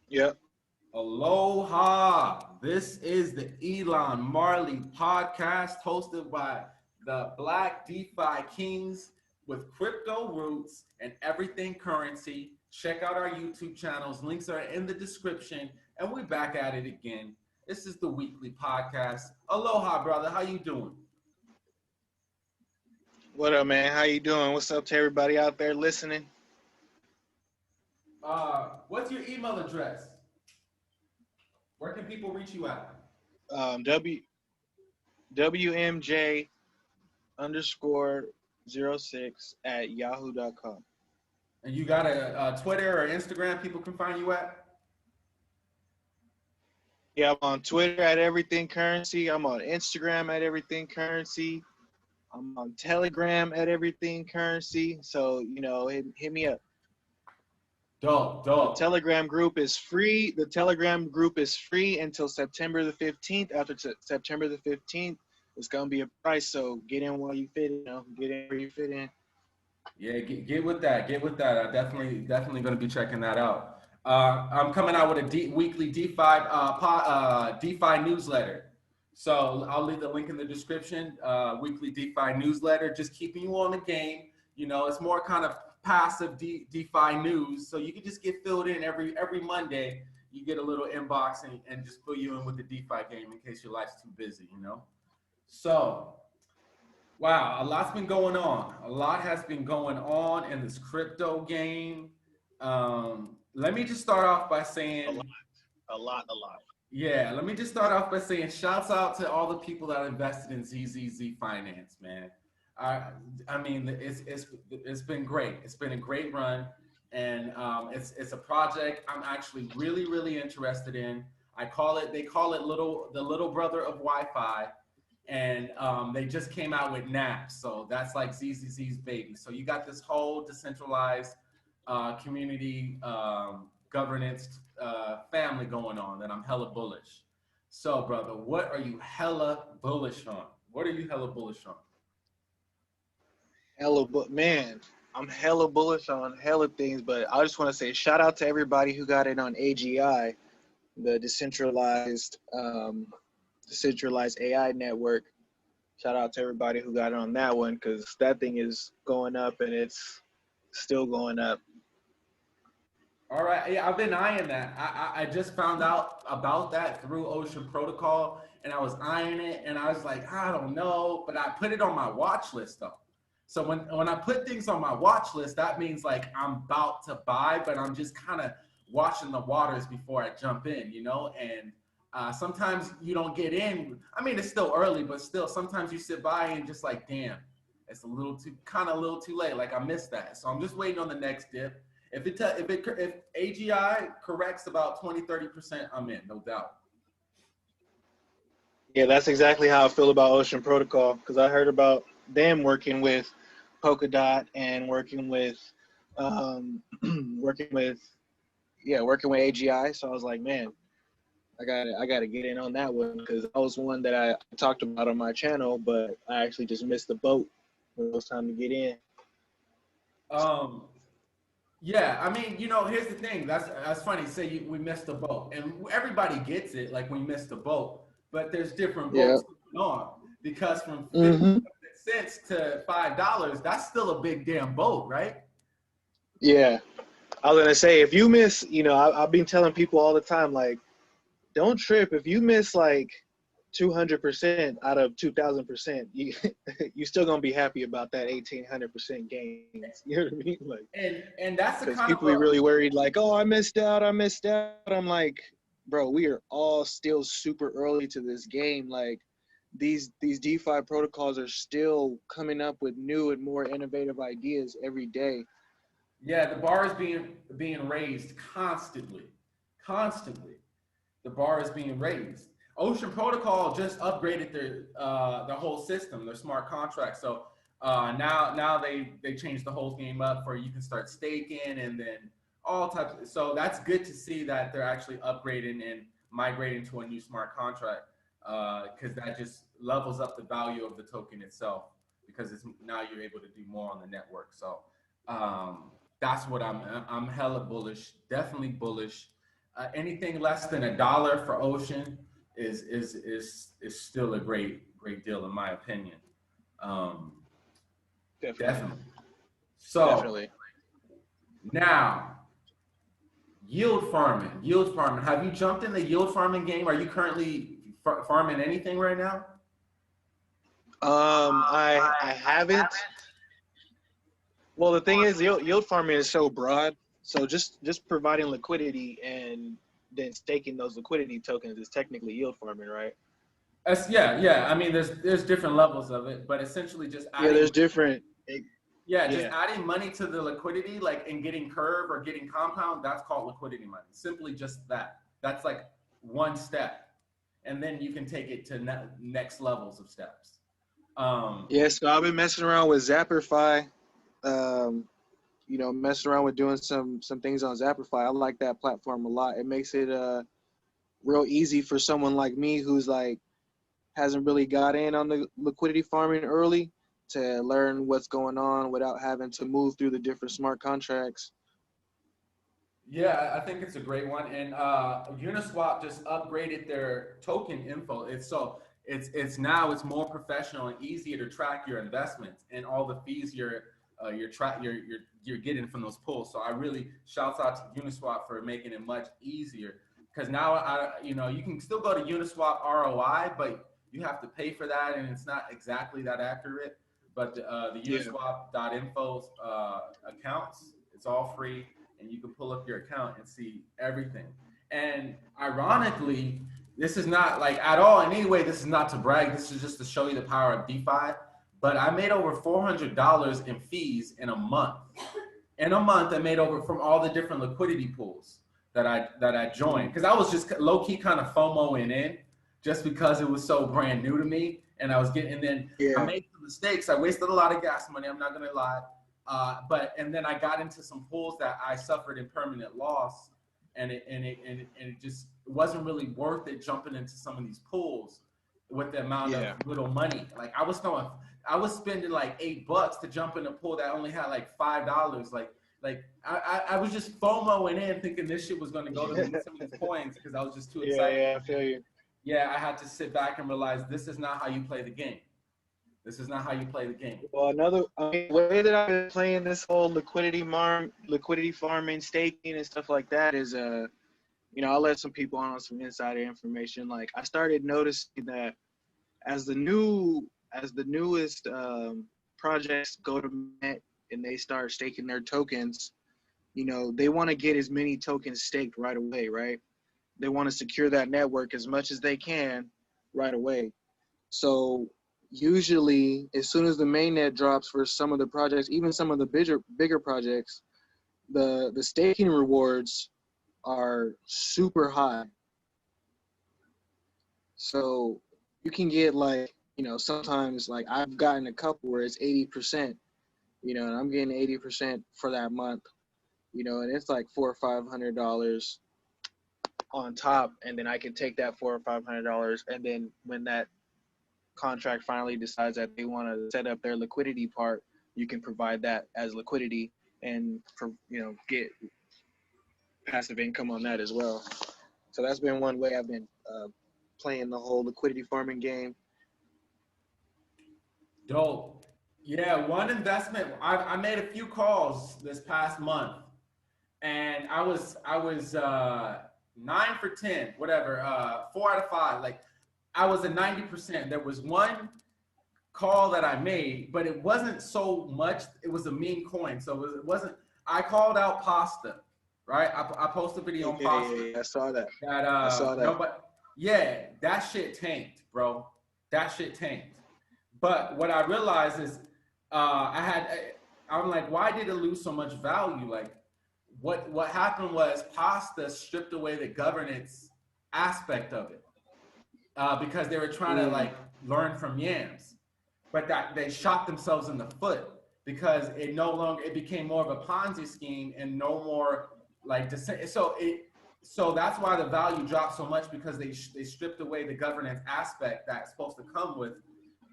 Yep. Aloha. This is the Elon Marley podcast hosted by the Black DeFi Kings with Crypto Roots and Everything Currency. Check out our YouTube channels. Links are in the description. And we're back at it again. This is the weekly podcast. Aloha, brother. How you doing? What up, man? How you doing? What's up to everybody out there listening? What's your email address? Where can people reach you at? W WMJ underscore 06 at yahoo.com. And you got a Twitter or Instagram people can find you at? Yeah, I'm on Twitter at Everything Currency. I'm on Instagram at Everything Currency. I'm on Telegram at Everything Currency. So, hit me up. Dope, The dope. Telegram group is free. The Telegram group is free until September the 15th. After September the 15th, it's going to be a price. So get in while you fit in. Get in where you fit in. Yeah, get with that. Get with that. I definitely going to be checking that out. I'm coming out with a weekly DeFi newsletter. So I'll leave the link in the description. Weekly DeFi newsletter, just keeping you on the game. It's more kind of passive DeFi news. So you can just get filled in every Monday. You get a little inbox and just fill you in with the DeFi game in case your life's too busy, So, wow, a lot's been going on. A lot has been going on in this crypto game. Let me just start off by saying, A lot. yeah, let me just start off by saying shouts out to all the people that invested in ZZZ Finance, man. I mean, it's been great. It's been a great run, and it's a project I'm actually really interested in. They call it the little brother of Wi-Fi, and they just came out with NAP, so that's like ZZZ's baby. So you got this whole decentralized community governance family going on that I'm hella bullish. So, brother, what are you hella bullish on? What are you hella bullish on? Man, I'm hella bullish on hella things, but I just want to say shout out to everybody who got it on AGI, the decentralized AI network. Shout out to everybody who got it on that one because that thing is going up and it's still going up. All right, yeah, I've been eyeing that. I just found out about that through Ocean Protocol, and I was eyeing it, and I was like, I don't know, but I put it on my watch list though. So when I put things on my watch list, that means like I'm about to buy, but I'm just kind of watching the waters before I jump in, And sometimes you don't get in. I mean, it's still early, but still, sometimes you sit by and just like, damn, it's a little too late. Like I missed that, so I'm just waiting on the next dip. If AGI corrects about 20-30%, I'm in, no doubt. Yeah, that's exactly how I feel about Ocean Protocol because I heard about them working with Polkadot and working with working with AGI. So I was like, man, I gotta get in on that one because that was one that I talked about on my channel, but I actually just missed the boat when it was time to get in. Yeah, I mean, here's the thing. That's funny. Say we missed the boat, and everybody gets it. Like we missed the boat, but there's different Yeah. boats going on because from 50 Mm-hmm. cents to $5, that's still a big damn boat, right? Yeah. I was gonna say if you miss, I've been telling people all the time, like, don't trip if you miss like 200% out of 2,000%. You still gonna be happy about that 1,800% gains. You know what I mean? Like, And that's the because kind of people be really worried, like, oh, I missed out. I'm like, bro, we are all still super early to this game. Like, these DeFi protocols are still coming up with new and more innovative ideas every day. yeah, the bar is being raised constantly, constantly. The bar is being raised. Ocean Protocol just upgraded their whole system, their smart contract. So now they changed the whole game up for you can start staking and then all types. So that's good to see that they're actually upgrading and migrating to a new smart contract because that just levels up the value of the token itself because now you're able to do more on the network. So that's what I'm hella bullish, definitely bullish. anything less than $1 for Ocean is still a great deal in my opinion. Definitely. So Definitely. now, yield farming. Yield farming. Have you jumped in the yield farming game? Are you currently farming anything right now? I haven't. Well, the thing is, yield farming is so broad. So just providing liquidity and then staking those liquidity tokens is technically yield farming, right? Yeah. I mean, there's different levels of it, but essentially just adding. Yeah, there's different. Just adding money to the liquidity, like and getting curve or getting compound, that's called liquidity money. Simply just that. That's like one step, and then you can take it to next levels of steps. Yeah, so I've been messing around with Zapperfy. Messing around with doing some things on Zapperfy. I like that platform a lot. It makes it real easy for someone like me who's like hasn't really got in on the liquidity farming early to learn what's going on without having to move through the different smart contracts. Yeah, I think it's a great one. And Uniswap just upgraded their token info. It's now more professional and easier to track your investments and all the fees you're getting from those pools. So I really shouts out to Uniswap for making it much easier, because now you can still go to Uniswap ROI, but you have to pay for that, and it's not exactly that accurate. But the Uniswap.info accounts, it's all free, and you can pull up your account and see everything. And ironically, this is not like at all in any way, this is not to brag, this is just to show you the power of DeFi. But I made over $400 in fees in a month. In a month, I made over from all the different liquidity pools that I joined, because I was just low key kind of FOMOing in, just because it was so brand new to me, and I was getting. And then I made some mistakes. I wasted a lot of gas money. I'm not gonna lie. And then I got into some pools that I suffered impermanent loss, and it just wasn't really worth it jumping into some of these pools with the amount of little money. Like I was spending like $8 to jump in a pool that only had like $5. Like I was just FOMOing in, thinking this shit was gonna go to some of these coins, because I was just too excited. Yeah, I feel you. Yeah, I had to sit back and realize this is not how you play the game. This is not how you play the game. Well, way that I've been playing this whole liquidity farming, staking, and stuff like that is I'll let some people on some insider information. Like I started noticing that as the newest projects go to mint and they start staking their tokens, they want to get as many tokens staked right away, right? They want to secure that network as much as they can right away. So usually, as soon as the mainnet drops for some of the projects, even some of the bigger projects, the staking rewards are super high. So you can get like, sometimes like I've gotten a couple where it's 80%, and I'm getting 80% for that month, and it's like $400 or $500 on top, and then I can take that $400 or $500, and then when that contract finally decides that they want to set up their liquidity part, you can provide that as liquidity and get passive income on that as well. So that's been one way I've been playing the whole liquidity farming game. Dope. Yeah, one investment. I made a few calls this past month, and I was 9 for 10, whatever, 4 out of 5. Like I was at 90%. There was one call that I made, but it wasn't so much. It was a meme coin, so it wasn't. I called out Pasta, right? I posted a video on Pasta. Yeah, I saw that. I saw that. That shit tanked, bro. That shit tanked. But what I realized is, I'm like, why did it lose so much value? Like, what happened was Pasta stripped away the governance aspect of it, because they were trying to like learn from yams, but that they shot themselves in the foot, because it became more of a Ponzi scheme and no more like so that's why the value dropped so much, because they stripped away the governance aspect that's supposed to come with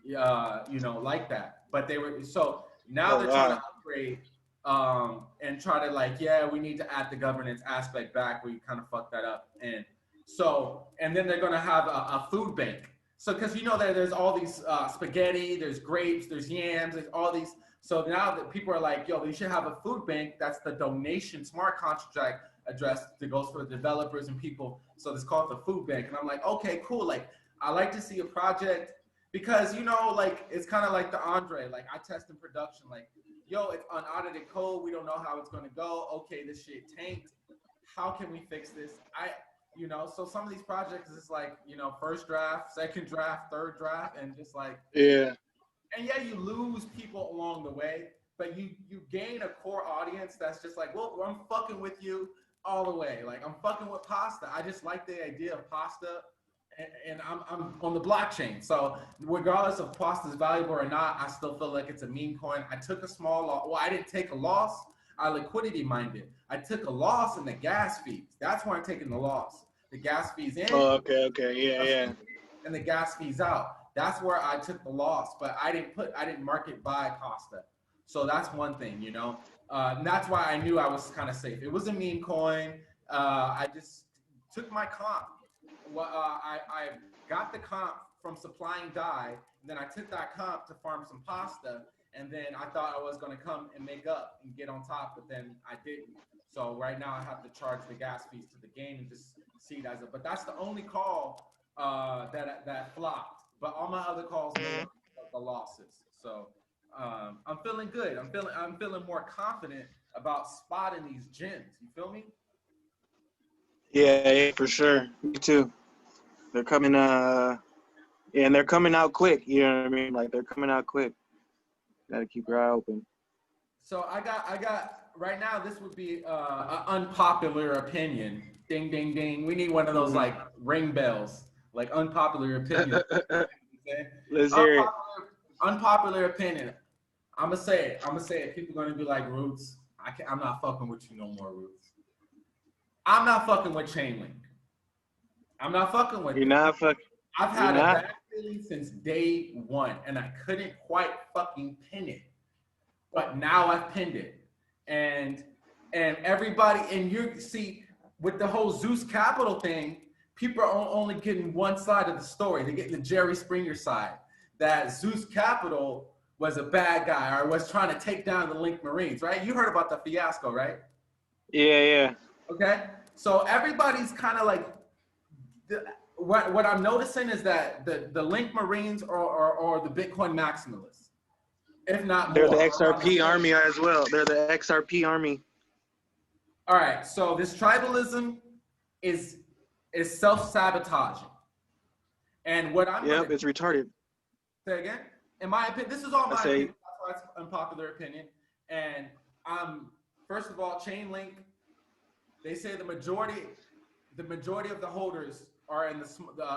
like that. But they were, so now they're trying to upgrade and try to like, yeah, we need to add the governance aspect back. We kind of fucked that up. And so, and then they're going to have a food bank. So, because you know that there's all these spaghetti, there's grapes, there's yams, there's all these. So now that people are like, yo, we should have a food bank. That's the donation smart contract address that goes for the developers and people. So it's called the food bank. And I'm like, okay, cool. Like, I like to see a project because, you know, like, it's kind of like the Andre, like I test in production, like, yo, it's unaudited code. We don't know how it's going to go. Okay, this shit tanked. How can we fix this? You know, so some of these projects is like, you know, first draft, second draft, third draft, and just like, yeah. And yeah, you lose people along the way, but you gain a core audience that's just like, well, I'm fucking with you all the way. Like, I'm fucking with pasta. I just like the idea of pasta, and I'm on the blockchain. So regardless of pasta's valuable or not, I still feel like it's a meme coin. I took a small loss. Well, I didn't take a loss. I liquidity mined it. I took a loss in the gas fees. That's why I'm taking the loss. The gas fees in. Oh, okay, yeah. And the gas fees out. That's where I took the loss, but I didn't market buy pasta. So that's one thing, you know. And that's why I knew I was kind of safe. It was a meme coin. I just took my comp. Well, I got the comp from supplying dye, and then I took that comp to farm some pasta, and then I thought I was going to come and make up and get on top, but then I didn't. So right now I have to charge the gas fees to the game and just see it as a. But that's the only call that flopped. But all my other calls were the losses. So I'm feeling good. I'm feeling more confident about spotting these gems. You feel me? Yeah, for sure. Me too. They're coming and they're coming out quick. You know what I mean? Like, they're coming out quick. Gotta keep your eye open. So I got right now. This would be an unpopular opinion. Ding, ding, ding. We need one of those like ring bells, like unpopular opinion. Let's hear it. Unpopular opinion. I'm gonna say it. People are gonna be like, Rootz, I'm not fucking with you no more, Rootz. I'm not fucking with Chainlink. I'm not fucking with You're not fucking. I've had a bad feeling since day one, and I couldn't quite fucking pin it. But now I've pinned it. And everybody, and you see, with the whole Zeus Capital thing, people are only getting one side of the story. They're getting the Jerry Springer side. That Zeus Capital was a bad guy or was trying to take down the Link Marines, right? You heard about the fiasco, right? Yeah. Okay. So everybody's kind of like, what I'm noticing is that the Link Marines are the Bitcoin maximalists, if not more. They're the XRP army as well. They're the XRP army. All right. So this tribalism is self-sabotaging. And what I'm it's retarded. Say again? In my opinion, this is all my opinion. That's why it's unpopular opinion. And first of all, Chainlink, they say the majority of the holders are in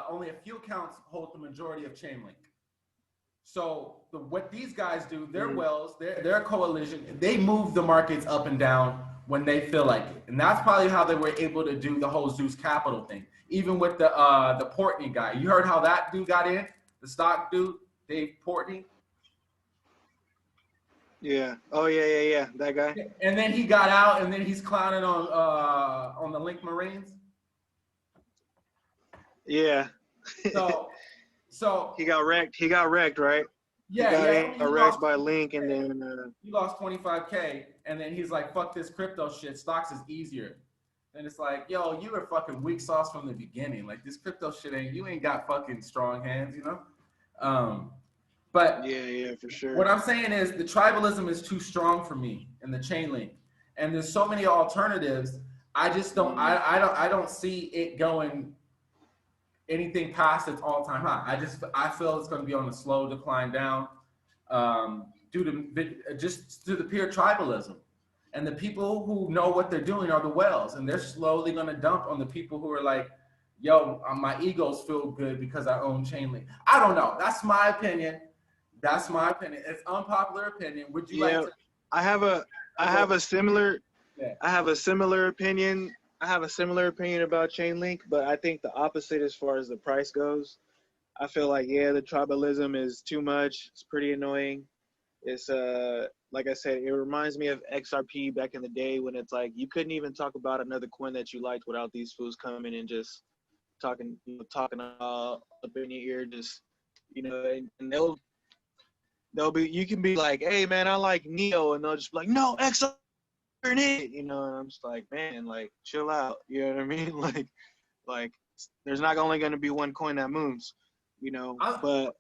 only a few accounts hold the majority of Chainlink. So what these guys do, their wells, their coalition, they move the markets up and down when they feel like it. And that's probably how they were able to do the whole Zeus Capital thing. Even with the Portney guy. You heard how that dude got in? The stock dude, Dave Portney? Yeah. Oh, yeah. That guy. And then he got out, and then he's clowning on the Link Marines. Yeah. So he got wrecked. He got wrecked, right? Yeah, he got wrecked by Link, and then he lost 25K, and then he's like, "Fuck this crypto shit. Stocks is easier." And it's like, yo, you were fucking weak sauce from the beginning. Like, this crypto shit you ain't got fucking strong hands, you know? But yeah, for sure. What I'm saying is the tribalism is too strong for me in the Chainlink, and there's so many alternatives. I just don't. I don't see it going anything past its all-time high. I feel it's going to be on a slow decline down due to the pure tribalism. And the people who know what they're doing are the whales, and they're slowly going to dump on the people who are like, yo, my egos feel good because I own Chainlink. I don't know. That's my opinion. It's unpopular opinion. Would you like to? I have a similar opinion. I have a similar opinion about Chainlink, but I think the opposite as far as the price goes. I feel like, the tribalism is too much. It's pretty annoying. It's like I said, it reminds me of XRP back in the day when it's like you couldn't even talk about another coin that you liked without these fools coming and just talking, talking up in your ear, just and they'll be, you can be like, hey man, I like Neo, and they'll just be like, no, XRP, and I'm just like, man, like chill out, you know what I mean? Like there's not only going to be one coin that moves, but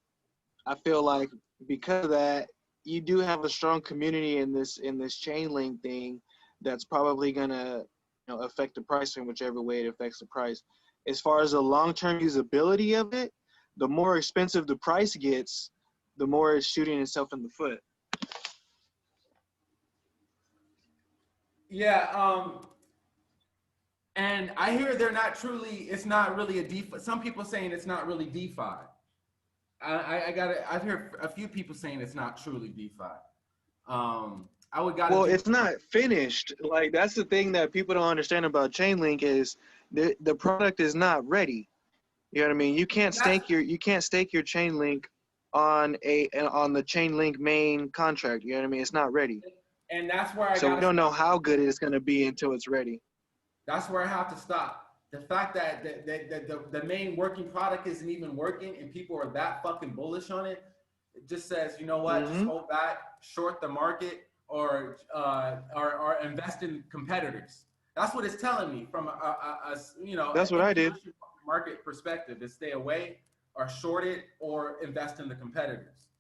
I feel like because of that, you do have a strong community in this chain link thing that's probably gonna affect the price in whichever way it affects the price. As far as the long-term usability of it, the more expensive the price gets, the more it's shooting itself in the foot. Yeah, and I hear it's not really a DeFi. Some people saying it's not really DeFi. I've heard a few people saying it's not truly DeFi. Well, it's not finished. Like that's the thing that people don't understand about Chainlink is the product is not ready. You know what I mean? You can't stake your Chainlink on the Chainlink main contract. You know what I mean? It's not ready. And that's where we don't know how good it's going to be until it's ready. That's where I have to stop. The fact that the main working product isn't even working and people are that fucking bullish on it, it just says, you know what, just hold back, short the market, or invest in competitors. That's what it's telling me from That's what I did. Market perspective, to stay away or short it or invest in the competitors,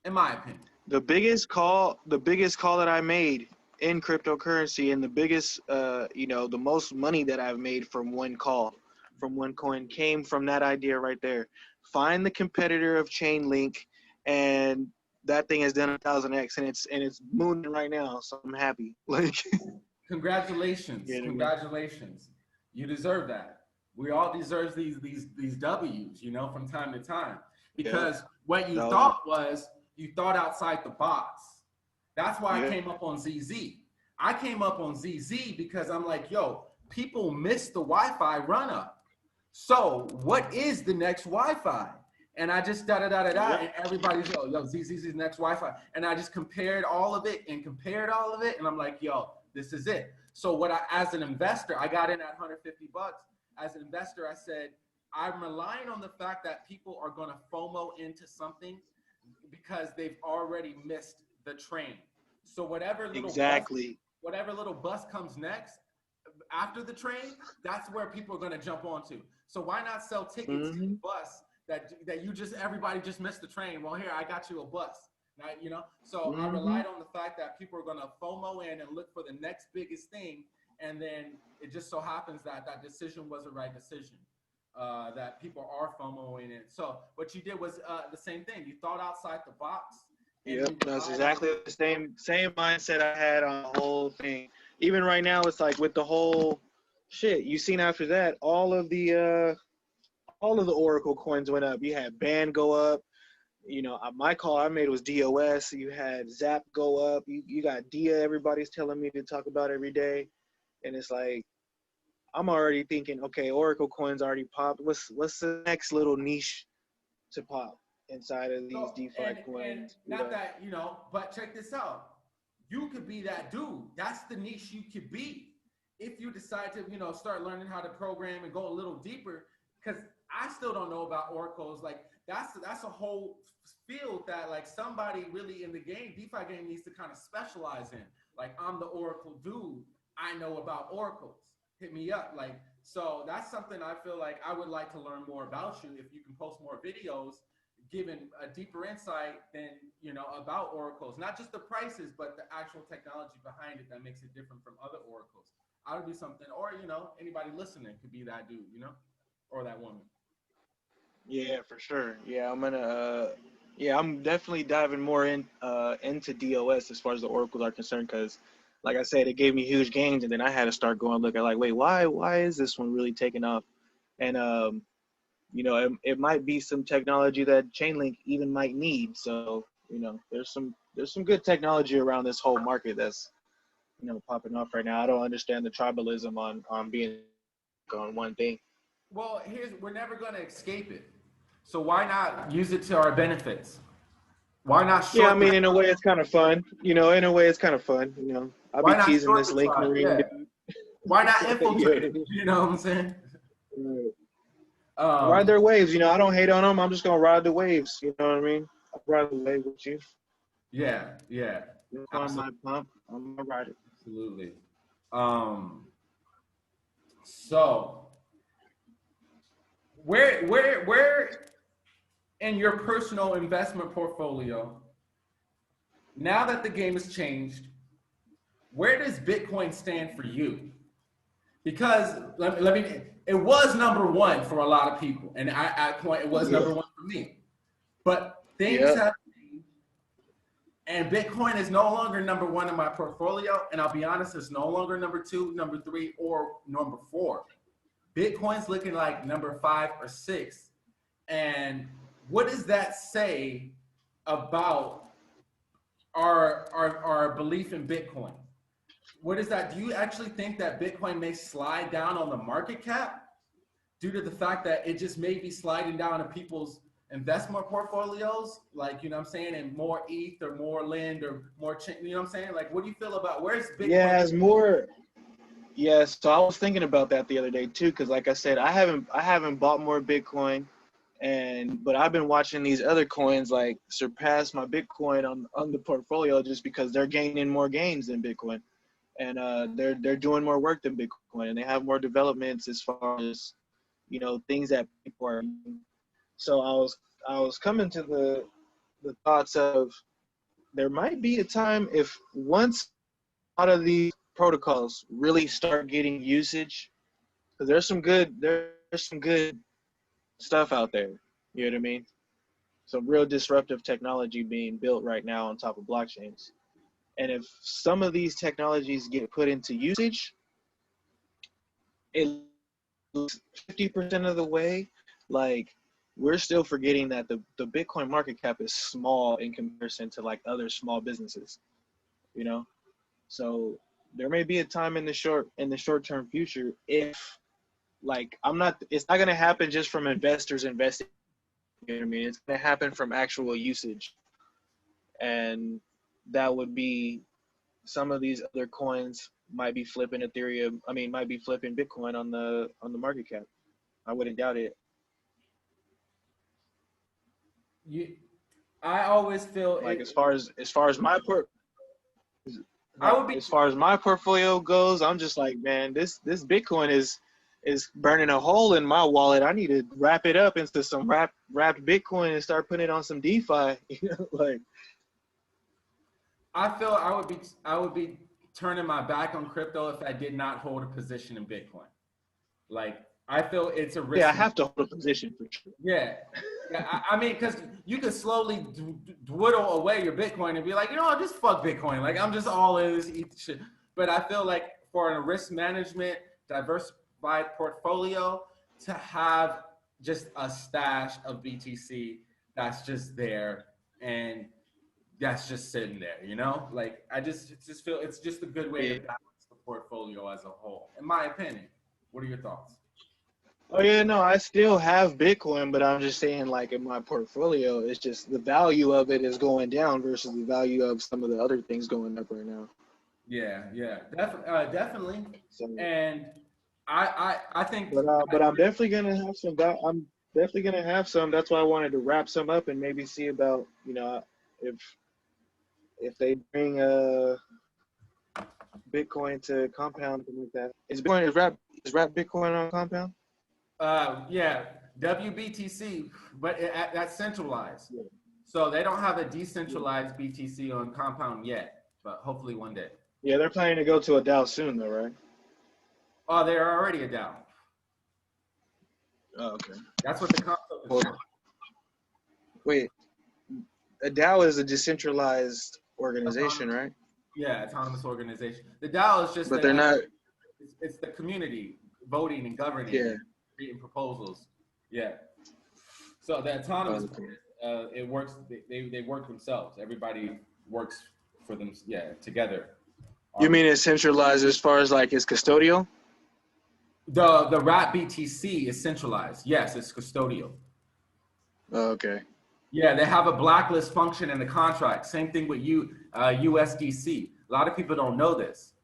in my opinion. The biggest call that I made in cryptocurrency, and the biggest, the most money that I've made from one call, from one coin, came from that idea right there. Find the competitor of Chainlink, and that thing has done 1,000x, and it's mooning right now. So I'm happy. Like, congratulations, congratulations. You deserve that. We all deserve these W's, from time to time, because what you thought was you thought outside the box. That's why I came up on ZZ. I came up on ZZ because I'm like, yo, people miss the Wi-Fi run up. So what is the next Wi-Fi? And I just and everybody's yo, ZZ's the next Wi-Fi. And I just compared all of it, and I'm like, yo, this is it. So as an investor, I got in at $150. As an investor, I said, I'm relying on the fact that people are going to FOMO into something because they've already missed the train. So whatever little bus comes next after the train, that's where people are going to jump onto. So why not sell tickets to the bus that everybody just missed the train? Well, here, I got you a bus. Now, so I relied on the fact that people are going to FOMO in and look for the next biggest thing. And then it just so happens that decision was the right decision, that people are FOMOing in. So what you did was the same thing. You thought outside the box. Yep, that's exactly the same mindset I had on the whole thing. Even right now, it's like with the whole shit. You seen after that, all of the Oracle coins went up. You had BAN go up. My call I made was DOS. You had Zap go up. You got DIA. Everybody's telling me to talk about every day, and it's like I'm already thinking, okay, Oracle coins already popped. What's the next little niche to pop inside of these DeFi coins? But check this out. You could be that dude. That's the niche you could be if you decide to, start learning how to program and go a little deeper. Because I still don't know about oracles. Like that's a whole field that like somebody really in the DeFi game needs to kind of specialize in. Like I'm the Oracle dude. I know about oracles. Hit me up. Like, so that's something I feel like I would like to learn more about you. If you can post more videos, giving a deeper insight than, about oracles, not just the prices, but the actual technology behind it that makes it different from other oracles. I would do something, or, anybody listening could be that dude, or that woman. Yeah, for sure. Yeah, I'm definitely diving more into DOS as far as the oracles are concerned, because like I said, it gave me huge gains, and then I had to start going look at like, wait, why is this one really taking off? And it might be some technology that Chainlink even might need. So there's some good technology around this whole market that's popping off right now. I don't understand the tribalism on being on one thing. Well, we're never going to escape it. So why not use it to our benefits? Why not short? Yeah, I mean, in a way, it's kind of fun. You know, in a way, it's kind of fun. You know, I'll be teasing this Lake Marine. Yeah. Why not infiltrate? Yeah. You know what I'm saying? Right. Ride their waves. You know, I don't hate on them. I'm just gonna ride the waves. You know what I mean? I'll ride the wave with you. Yeah. It's on my pump. I'm gonna ride it. Absolutely. So where in your personal investment portfolio, now that the game has changed, where does Bitcoin stand for you? Because let me it was number one for a lot of people, and it was number one for me. But things have changed, and Bitcoin is no longer number one in my portfolio. And I'll be honest, it's no longer number 2, number 3, or number 4. Bitcoin's looking like number 5 or 6. And what does that say about our belief in Bitcoin? What is that? Do you actually think that Bitcoin may slide down on the market cap due to the fact that it just may be sliding down in people's investment portfolios? Like, you know what I'm saying? And more ETH or more Lind or more, you know what I'm saying? Like, what do you feel about where's Bitcoin? Yeah, it's more. Yes, so I was thinking about that the other day too, because like I said, I haven't bought more Bitcoin, but I've been watching these other coins like surpass my Bitcoin on the portfolio just because they're gaining more gains than Bitcoin, and they're doing more work than Bitcoin, and they have more developments as far as, you know, things that people are. So I was coming to the thoughts of there might be a time if once a lot of these protocols really start getting usage, because there's some good stuff out there. You know what I mean? Some real disruptive technology being built right now on top of blockchains. And if some of these technologies get put into usage, it 50% of the way, like, we're still forgetting that the Bitcoin market cap is small in comparison to like other small businesses, you know? So there may be a time in the short term future if, like, it's not going to happen just from investors investing. You know what I mean? It's going to happen from actual usage. And that would be some of these other coins might be flipping Ethereum. I mean, might be flipping Bitcoin on the market cap. I wouldn't doubt it. I always feel like as far as my as far as my portfolio goes, I'm just like, man, this Bitcoin is burning a hole in my wallet. I need to wrap it up into some wrapped Bitcoin and start putting it on some DeFi. You know, like, I feel I would be turning my back on crypto if I did not hold a position in Bitcoin. Like, I feel it's a risk. Yeah, I have to hold a position for sure. Yeah. I mean, because you could slowly dwindle away your Bitcoin and be like, you know, just fuck Bitcoin. Like, I'm just all in this ETH shit. But I feel like for a risk management, diversified portfolio, to have just a stash of BTC that's just there and that's just sitting there, you know? Like, I just feel it's just a good way to balance the portfolio as a whole, in my opinion. What are your thoughts? Oh yeah, no, I still have Bitcoin, but I'm just saying, like, in my portfolio, it's just the value of it is going down versus the value of some of the other things going up right now. Yeah, definitely. So, and I think. But I'm definitely gonna have some. I'm definitely gonna have some. That's why I wanted to wrap some up and maybe see about, you know, if they bring Bitcoin to Compound, something like that. Is wrap Bitcoin on Compound? Yeah, WBTC, but that's centralized. Yeah. So they don't have a decentralized BTC on Compound yet, but hopefully one day. Yeah, they're planning to go to a DAO soon, though, right? Oh, they're already a DAO. Oh, okay. That's what the concept is. Wait, a DAO is a decentralized organization, right? Yeah, autonomous organization. The DAO is just. But they're not. It's the community voting and governing. Yeah. Creating proposals. Yeah. So the autonomous, it works. They work themselves. Everybody works for them. Yeah, together. You mean it's centralized as far as like it's custodial? The wrap BTC is centralized. Yes, it's custodial. Oh, okay. Yeah, they have a blacklist function in the contract. Same thing with USDC. A lot of people don't know this.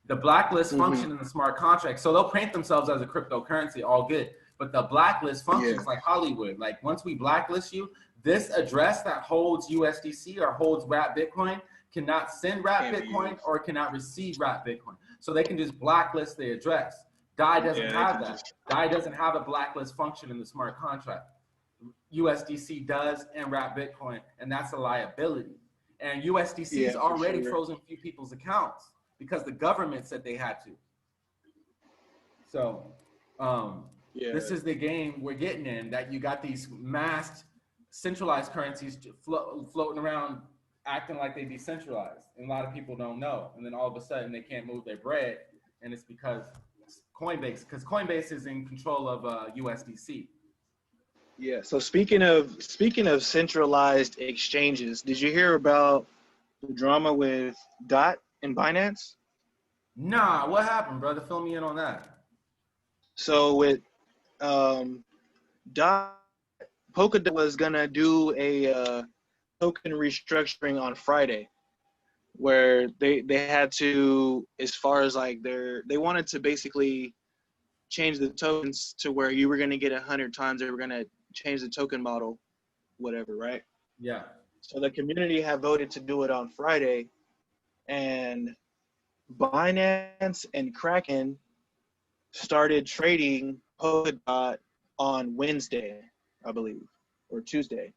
The blacklist function in the smart contract, so they'll paint themselves as a cryptocurrency, all good. But the blacklist functions like Hollywood. Like once we blacklist you, this address that holds USDC or holds wrapped Bitcoin cannot send wrapped Bitcoin or cannot receive wrapped Bitcoin. So they can just blacklist the address. DAI doesn't have that. DAI doesn't have a blacklist function in the smart contract. USDC does and wrap Bitcoin, and that's a liability. And USDC has already frozen a few people's accounts because the government said they had to. So this is the game we're getting in, that you got these masked centralized currencies floating around acting like they decentralized, and a lot of people don't know. And then all of a sudden they can't move their bread, and it's because Coinbase is in control of USDC. Yeah. So speaking of centralized exchanges, did you hear about the drama with DOT and Binance? Nah, what happened, brother? Fill me in on that. So with DOT, Polkadot was gonna do a token restructuring on Friday, where they had to, as far as like they wanted to basically change the tokens to where you were gonna get 100 times. They were gonna change the token model, whatever, right? Yeah. So the community had voted to do it on Friday, and Binance and Kraken started trading Polkadot on Wednesday, I believe, or Tuesday.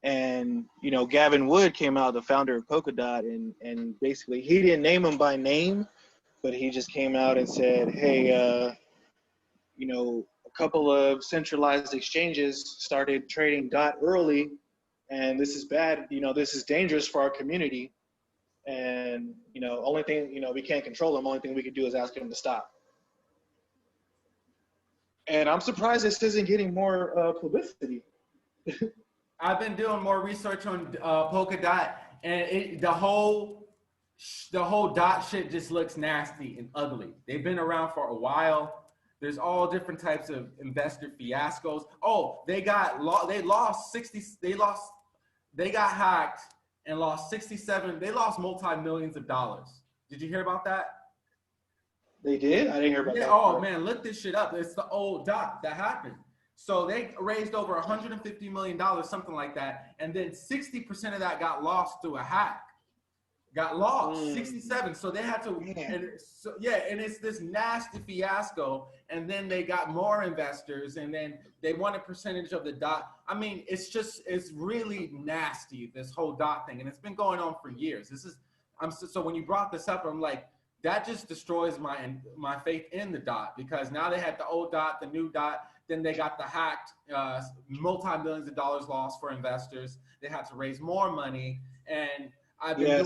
And, you know, Gavin Wood came out, the founder of Polkadot, and basically he didn't name him by name, but he just came out and said, hey, you know, a couple of centralized exchanges started trading DOT early, and this is bad. You know, this is dangerous for our community. And, you know, only thing, you know, we can't control them. Only thing we could do is ask them to stop. And I'm surprised this isn't getting more publicity. I've been doing more research on Polkadot, and the whole DOT shit just looks nasty and ugly. They've been around for a while. There's all different types of investor fiascos. Oh, they got hacked and lost 67. They lost multi-millions of dollars. Did you hear about that? They did? I didn't hear about that. Oh man, look this shit up. It's the old DOT that happened. So they raised over $150 million, something like that, and then 60% of that got lost through a hack. Got lost, 67. So they had to, and it's this nasty fiasco. And then they got more investors, and then they want a percentage of the DOT. I mean, it's really nasty, this whole DOT thing, and it's been going on for years. So when you brought this up, I'm like, that just destroys my faith in the DOT, because now they had the old DOT, the new DOT, then they got the hacked, multi-millions of dollars lost for investors. They had to raise more money, and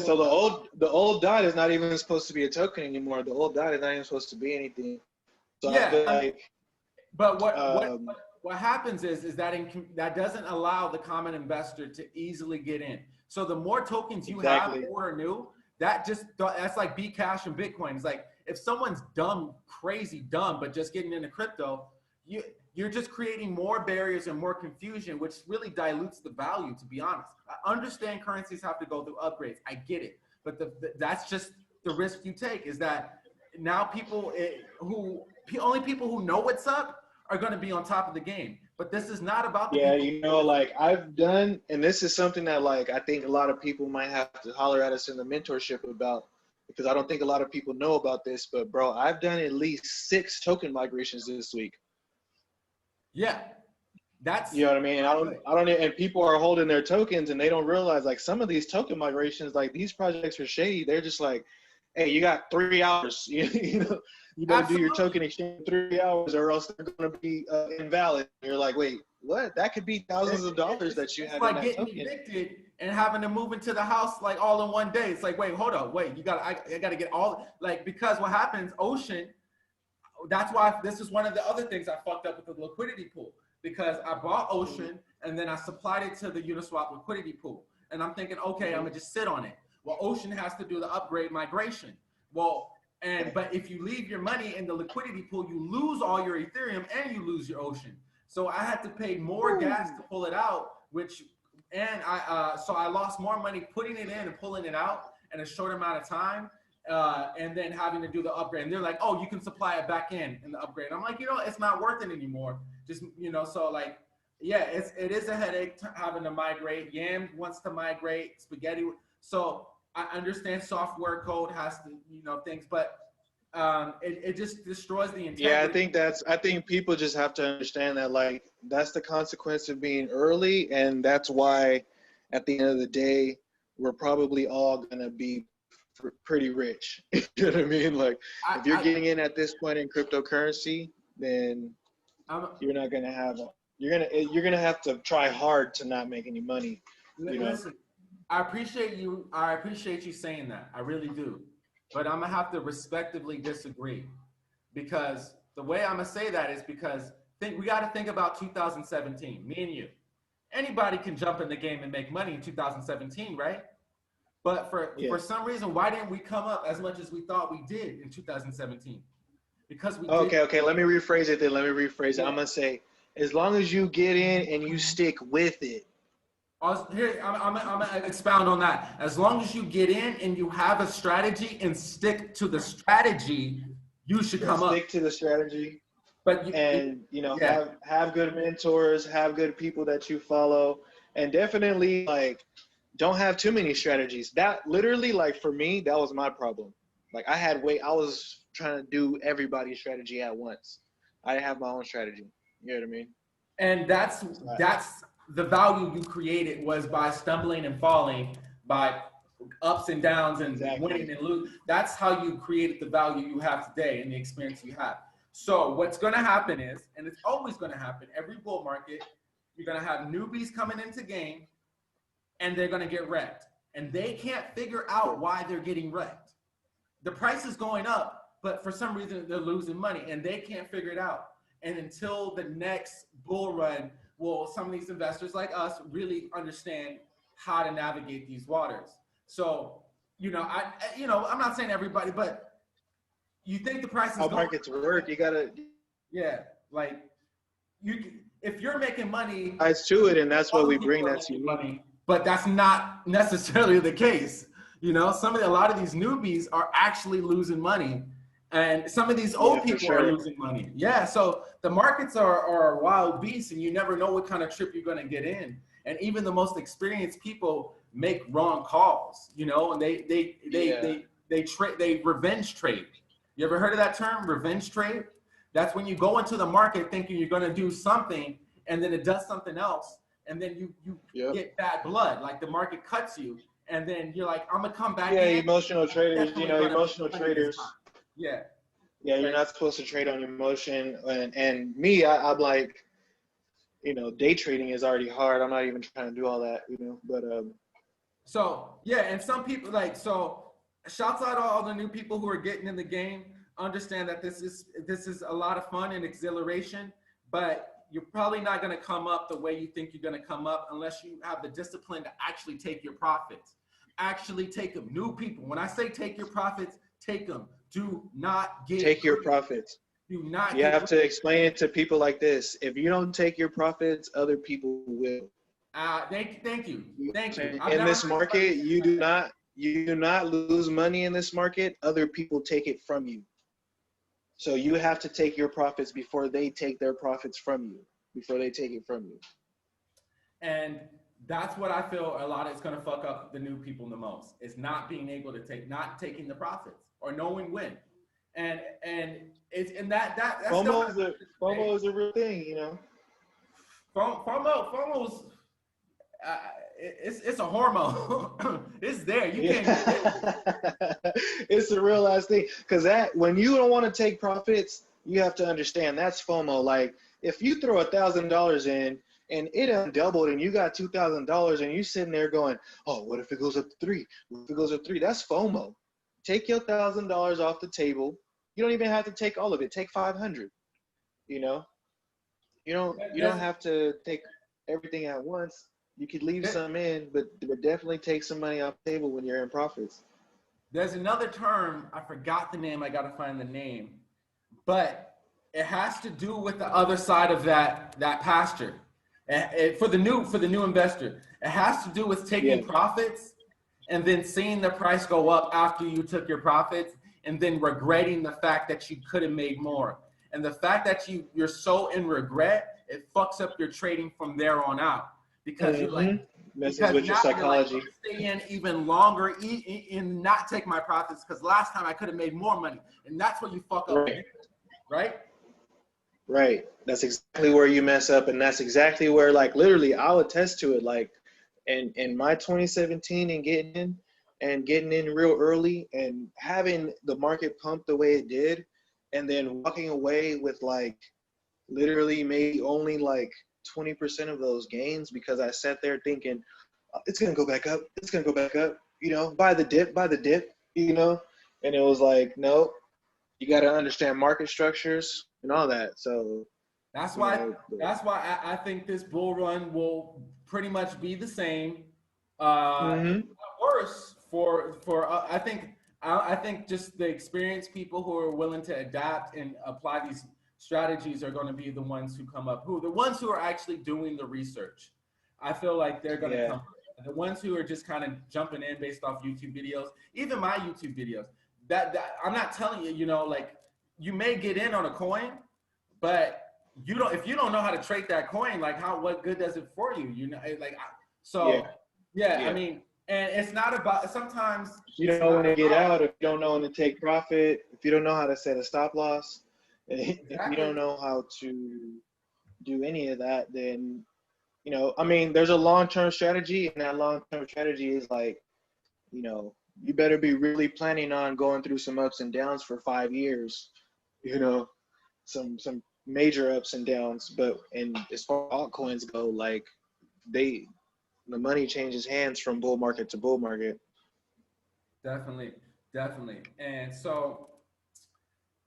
so the old DOT is not even supposed to be a token anymore. The old DOT is not even supposed to be anything. So I feel like, but what happens is that that doesn't allow the common investor to easily get in. So the more tokens you have, old or new, that's like Bcash and Bitcoin. It's like if someone's crazy dumb, but just getting into crypto, you're just creating more barriers and more confusion, which really dilutes the value, to be honest. I understand currencies have to go through upgrades. I get it. But that's just the risk you take, is that now only people who know what's up are going to be on top of the game. But this is not about the people. You know, like I've done, and this is something that like I think a lot of people might have to holler at us in the mentorship about, because I don't think a lot of people know about this, but bro, I've done at least 6 token migrations this week. Yeah, that's, you know what I mean. And people are holding their tokens, and they don't realize like some of these token migrations, like these projects are shady. They're just like, hey, you got 3 hours. You know, you got to do your token exchange in 3 hours, or else they're going to be invalid. And you're like, wait, what? That could be thousands of dollars that you have. It's like getting evicted and having to move into the house like all in one day. It's like, wait, hold up, wait, I got to get all, like, because what happens, Ocean. That's why this is one of the other things I fucked up with the liquidity pool, because I bought Ocean and then I supplied it to the Uniswap liquidity pool. And I'm thinking, okay, I'm gonna just sit on it. Well, Ocean has to do the upgrade migration. Well, but if you leave your money in the liquidity pool, you lose all your Ethereum and you lose your Ocean. So I had to pay more gas to pull it out, so I lost more money putting it in and pulling it out in a short amount of time, and then having to do the upgrade. And they're like, oh, you can supply it back in the upgrade. I'm like, it's not worth it anymore. Just, so like, yeah, it is a headache having to migrate. Yam wants to migrate, spaghetti. So I understand software code has to, things, but it just destroys the integrity. Yeah, I think people just have to understand that, like, that's the consequence of being early, and that's why at the end of the day, we're probably all gonna be pretty rich. You know what I mean? Like, if you're getting in at this point in cryptocurrency, then you're not gonna have you're gonna have to try hard to not make any money. Listen, I appreciate you saying that. I really do. But I'm gonna have to respectively disagree, because the way I'm gonna say that is because we got to think about 2017. Me and you, anybody can jump in the game and make money in 2017, right? But for some reason, why didn't we come up as much as we thought we did in 2017? Because we okay. Let me rephrase it. I'm gonna say, as long as you get in and you stick with it. Here, I'm gonna expound on that. As long as you get in and you have a strategy and stick to the strategy, you should come up. Stick to the strategy. But have good mentors, have good people that you follow, and definitely, like, don't have too many strategies. That literally, like, for me, that was my problem. Like, I was trying to do everybody's strategy at once. I didn't have my own strategy. You know what I mean? And that's the value you created, was by stumbling and falling, by ups and downs and winning and losing. That's how you created the value you have today and the experience you have. So what's going to happen is, and it's always going to happen, every bull market, you're going to have newbies coming into game, and they're going to get wrecked. And they can't figure out why they're getting wrecked. The price is going up, but for some reason they're losing money, and they can't figure it out. And until the next bull run, will some of these investors like us really understand how to navigate these waters. So, I'm not saying everybody, but you think the price is how markets work, you gotta. Yeah, like if you're making money, it's to it, and that's what we bring. That's unique. Money, but that's not necessarily the case. A lot of these newbies are actually losing money. And some of these old people are losing money. Yeah, so the markets are wild beasts, and you never know what kind of trip you're going to get in. And even the most experienced people make wrong calls, and they revenge trade. You ever heard of that term, revenge trade? That's when you go into the market thinking you're going to do something, and then it does something else, and then you get bad blood, like the market cuts you, and then you're like, I'm gonna come back. Yeah, emotional traders. Emotional traders. Yeah, you're not supposed to trade on emotion. And me, I'm like, day trading is already hard. I'm not even trying to do all that, but So yeah, and some people shouts out to all the new people who are getting in the game. Understand that this is a lot of fun and exhilaration, but you're probably not going to come up the way you think you're going to come up unless you have the discipline to actually take your profits. Actually take them. New people, when I say take your profits, take them. Do not take your profits. Do not. You have to explain it to people like this. If you don't take your profits, other people will. Thank you. In this market, you do not lose money in this market. Other people take it from you. So you have to take your profits before they take their profits from you. Before they take it from you. And that's what I feel a lot is going to fuck up the new people the most. Is not being able to not taking the profits or knowing when, and that's FOMO is a real thing, FOMO's it's a hormone. It's there. You can't. It's a real ass thing, because when you don't want to take profits, you have to understand that's FOMO. Like, if you throw $1,000 in and it doubled and you got $2,000 and you sitting there going, oh, what if it goes up to 3? What if it goes up to 3? That's FOMO. Take your $1,000 off the table. You don't even have to take all of it. Take 500. You don't have to take everything at once. You could leave some in, but definitely take some money off the table when you're in profits. There's another term, I forgot the name, I gotta find the name. But it has to do with the other side of that pasture. For the new investor, it has to do with taking profits and then seeing the price go up after you took your profits, and then regretting the fact that you could have made more. And the fact that you're so in regret, it fucks up your trading from there on out, because you're like, messes with your psychology. Like, stay in even longer and not take my profits, because last time I could have made more money, and that's what you fuck up, right? Right. That's exactly where you mess up, and that's exactly where, like, literally, I'll attest to it. Like, in my 2017 and getting in real early and having the market pump the way it did, and then walking away with like literally maybe only like 20% of those gains because I sat there thinking it's gonna go back up, it's gonna go back up, you know, buy the dip, you know, and it was like, no, you got to understand market structures and all that. So that's why I think this bull run will pretty much be the same, worse for I think just the experienced people who are willing to adapt and apply these strategies are going to be the ones who come up, the ones who are actually doing the research. I feel like they're going to come up. The ones who are just kind of jumping in based off YouTube videos, even my YouTube videos, that I'm not telling you, you know, like, you may get in on a coin, but if you don't know how to trade that coin, like, what good does it for you? You know, like, I mean, and it's not about, sometimes you don't know when to get out, if you don't know when to take profit, if you don't know how to set a stop loss, if you don't know how to do any of that, then, you know, I mean, there's a long-term strategy, and that long-term strategy is like, you know, you better be really planning on going through some ups and downs for 5 years, you know, some major ups and downs. But as far as altcoins go, like, the money changes hands from bull market to bull market. Definitely. And so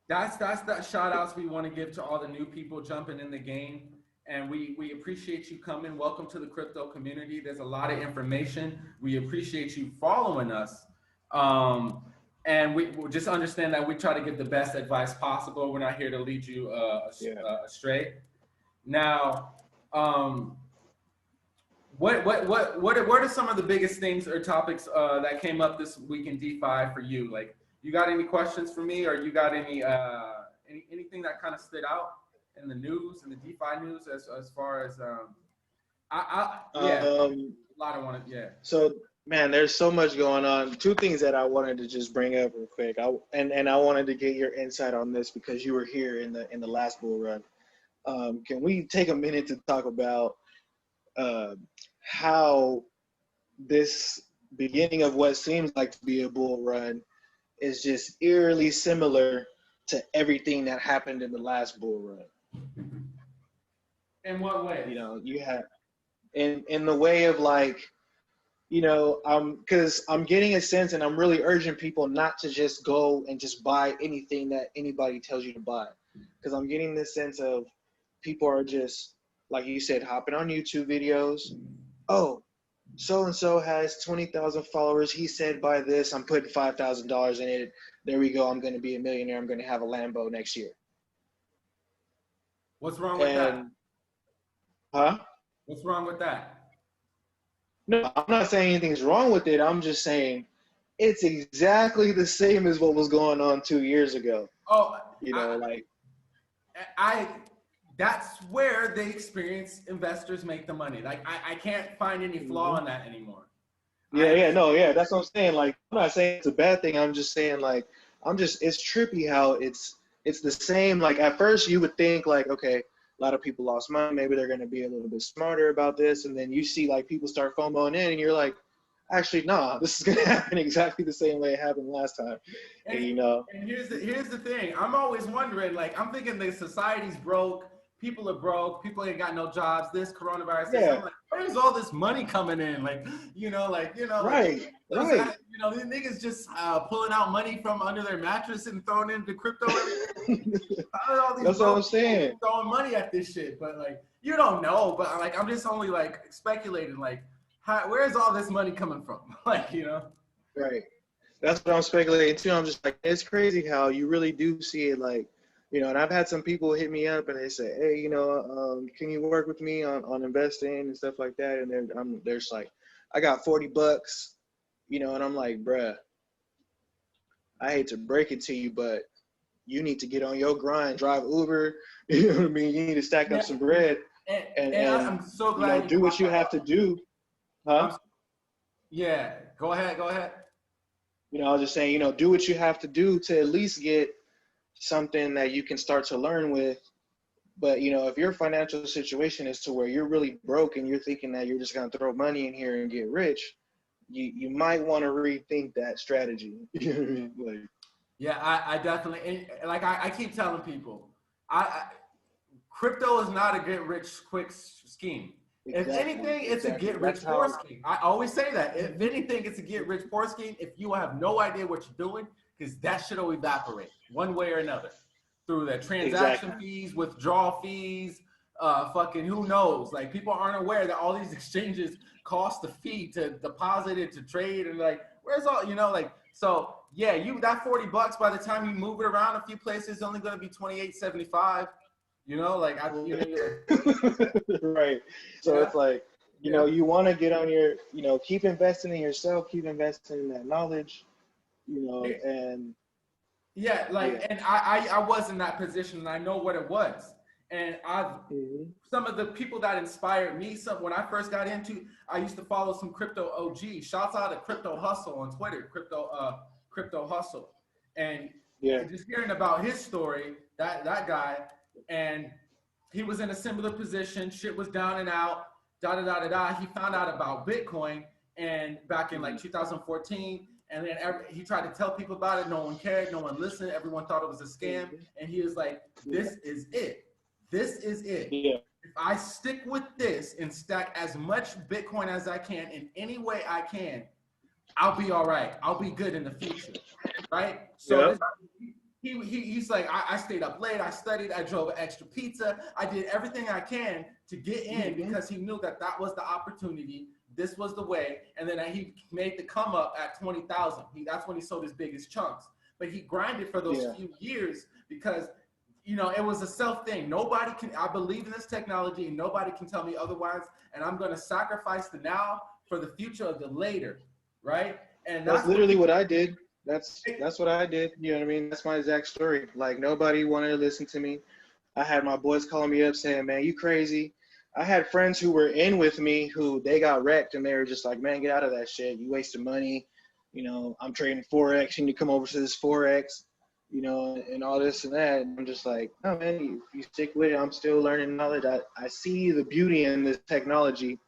that's the shout outs we want to give to all the new people jumping in the game. And we appreciate you coming. Welcome to the crypto community. There's a lot of information. We appreciate you following us. And we just understand that we try to give the best advice possible. We're not here to lead you astray. Now, what are some of the biggest things or topics that came up this week in DeFi for you? Like, you got any questions for me, or you got anything that kind of stood out in the news, in the DeFi news, as far as a lot of So, man, there's so much going on. Two things that I wanted to just bring up real quick. I wanted to get your insight on this because you were here in the last bull run. Can we take a minute to talk about how this beginning of what seems like to be a bull run is just eerily similar to everything that happened in the last bull run? In what way? You know, you have in the way of, like, you know, because I'm getting a sense, and I'm really urging people not to just go and just buy anything that anybody tells you to buy, because I'm getting this sense of people are just, like you said, hopping on YouTube videos. Oh, so-and-so has 20,000 followers. He said buy this. I'm putting $5,000 in it. There we go. I'm going to be a millionaire. I'm going to have a Lambo next year. What's wrong with that? Huh? What's wrong with that? No, I'm not saying anything's wrong with it. I'm just saying it's exactly the same as what was going on 2 years ago. Oh, you know, that's where the experienced investors make the money. Like, I can't find any flaw in that anymore. That's what I'm saying. Like, I'm not saying it's a bad thing. I'm just saying, like, it's trippy how it's the same. Like, at first you would think, like, okay, a lot of people lost money. Maybe they're going to be a little bit smarter about this. And then you see, like, people start FOMOing in, and you're like, actually, nah, this is going to happen exactly the same way it happened last time. And you know. And here's the thing. I'm always wondering, like, I'm thinking the society's broke. People are broke. People ain't got no jobs. This coronavirus. Yeah. I'm like, where's all this money coming in? Like, Right. You know, these niggas just pulling out money from under their mattress and throwing it into crypto. That's what I'm saying. Throwing money at this shit, but, like, you don't know. But, like, I'm just only, like, speculating. Like, where's all this money coming from? Like, you know. Right. That's what I'm speculating too. I'm just like, it's crazy how you really do see it, like, You know, and I've had some people hit me up and they say, hey, you know, can you work with me on investing and stuff like that? And they're just like, I got $40, you know, and I'm like, bruh, I hate to break it to you, but you need to get on your grind, drive Uber, you know what I mean? You need to stack up some bread and I'm so glad you know, do what you have to do. Huh? Yeah, go ahead. You know, I was just saying, you know, do what you have to do to at least get something that you can start to learn with. But, you know, if your financial situation is to where you're really broke and you're thinking that you're just going to throw money in here and get rich, you might want to rethink that strategy. You know what I mean? Like, yeah, I definitely, and like I keep telling people, crypto is not a get rich quick scheme. Exactly. If anything, it's a get rich poor scheme. I always say that. If anything, it's a get rich poor scheme if you have no idea what you're doing, because that shit will evaporate one way or another through the transaction fees, withdrawal fees, fucking who knows. Like, people aren't aware that all these exchanges cost a fee to deposit it, to trade, and like, where's all, you know, like, so yeah, you that $40 by the time you move it around a few places is only going to be $28.75. You know, like right. So it's like, you know, you want to get on your, you know, keep investing in yourself, keep investing in that knowledge, you know, and and I was in that position and I know what it was. And some of the people that inspired me, when I first got into, I used to follow some crypto OG. Shouts out to Crypto Hustle on Twitter, Crypto Hustle. And just hearing about his story, that guy, and he was in a similar position. Shit was down and out. He found out about Bitcoin and back in like 2014, and then he tried to tell people about it. No one cared. No one listened. Everyone thought it was a scam. And he was like, "This is it. This is it. If I stick with this and stack as much Bitcoin as I can in any way I can, I'll be all right. I'll be good in the future." Right? So he's like, I stayed up late, I studied, I drove an extra pizza, I did everything I can to get in because he knew that was the opportunity, this was the way, and then he made the come up at 20,000. That's when he sold his biggest chunks. But he grinded for those few years because, you know, it was a self thing. Nobody can, I believe in this technology and nobody can tell me otherwise, and I'm going to sacrifice the now for the future of the later, right? And that's literally what I did. That's what I did. You know what I mean? That's my exact story. Like, nobody wanted to listen to me. I had my boys calling me up saying, man, you crazy. I had friends who were in with me who they got wrecked and they were just like, man, get out of that shit. You wasted money. You know, I'm trading Forex. You need to come over to this Forex, you know, and all this and that. And I'm just like, no, man, you stick with it. I'm still learning knowledge. I see the beauty in this technology,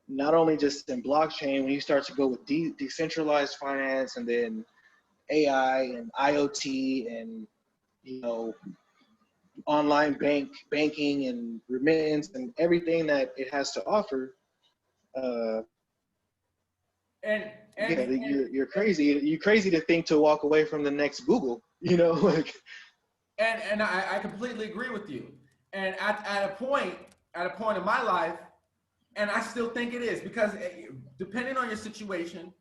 not only just in blockchain, when you start to go with decentralized finance and then AI and IoT and, you know, online banking and remittance and everything that it has to offer. You're crazy. You're crazy to think to walk away from the next Google, you know, like. And I completely agree with you. And at a point in my life, and I still think it is, because depending on your situation,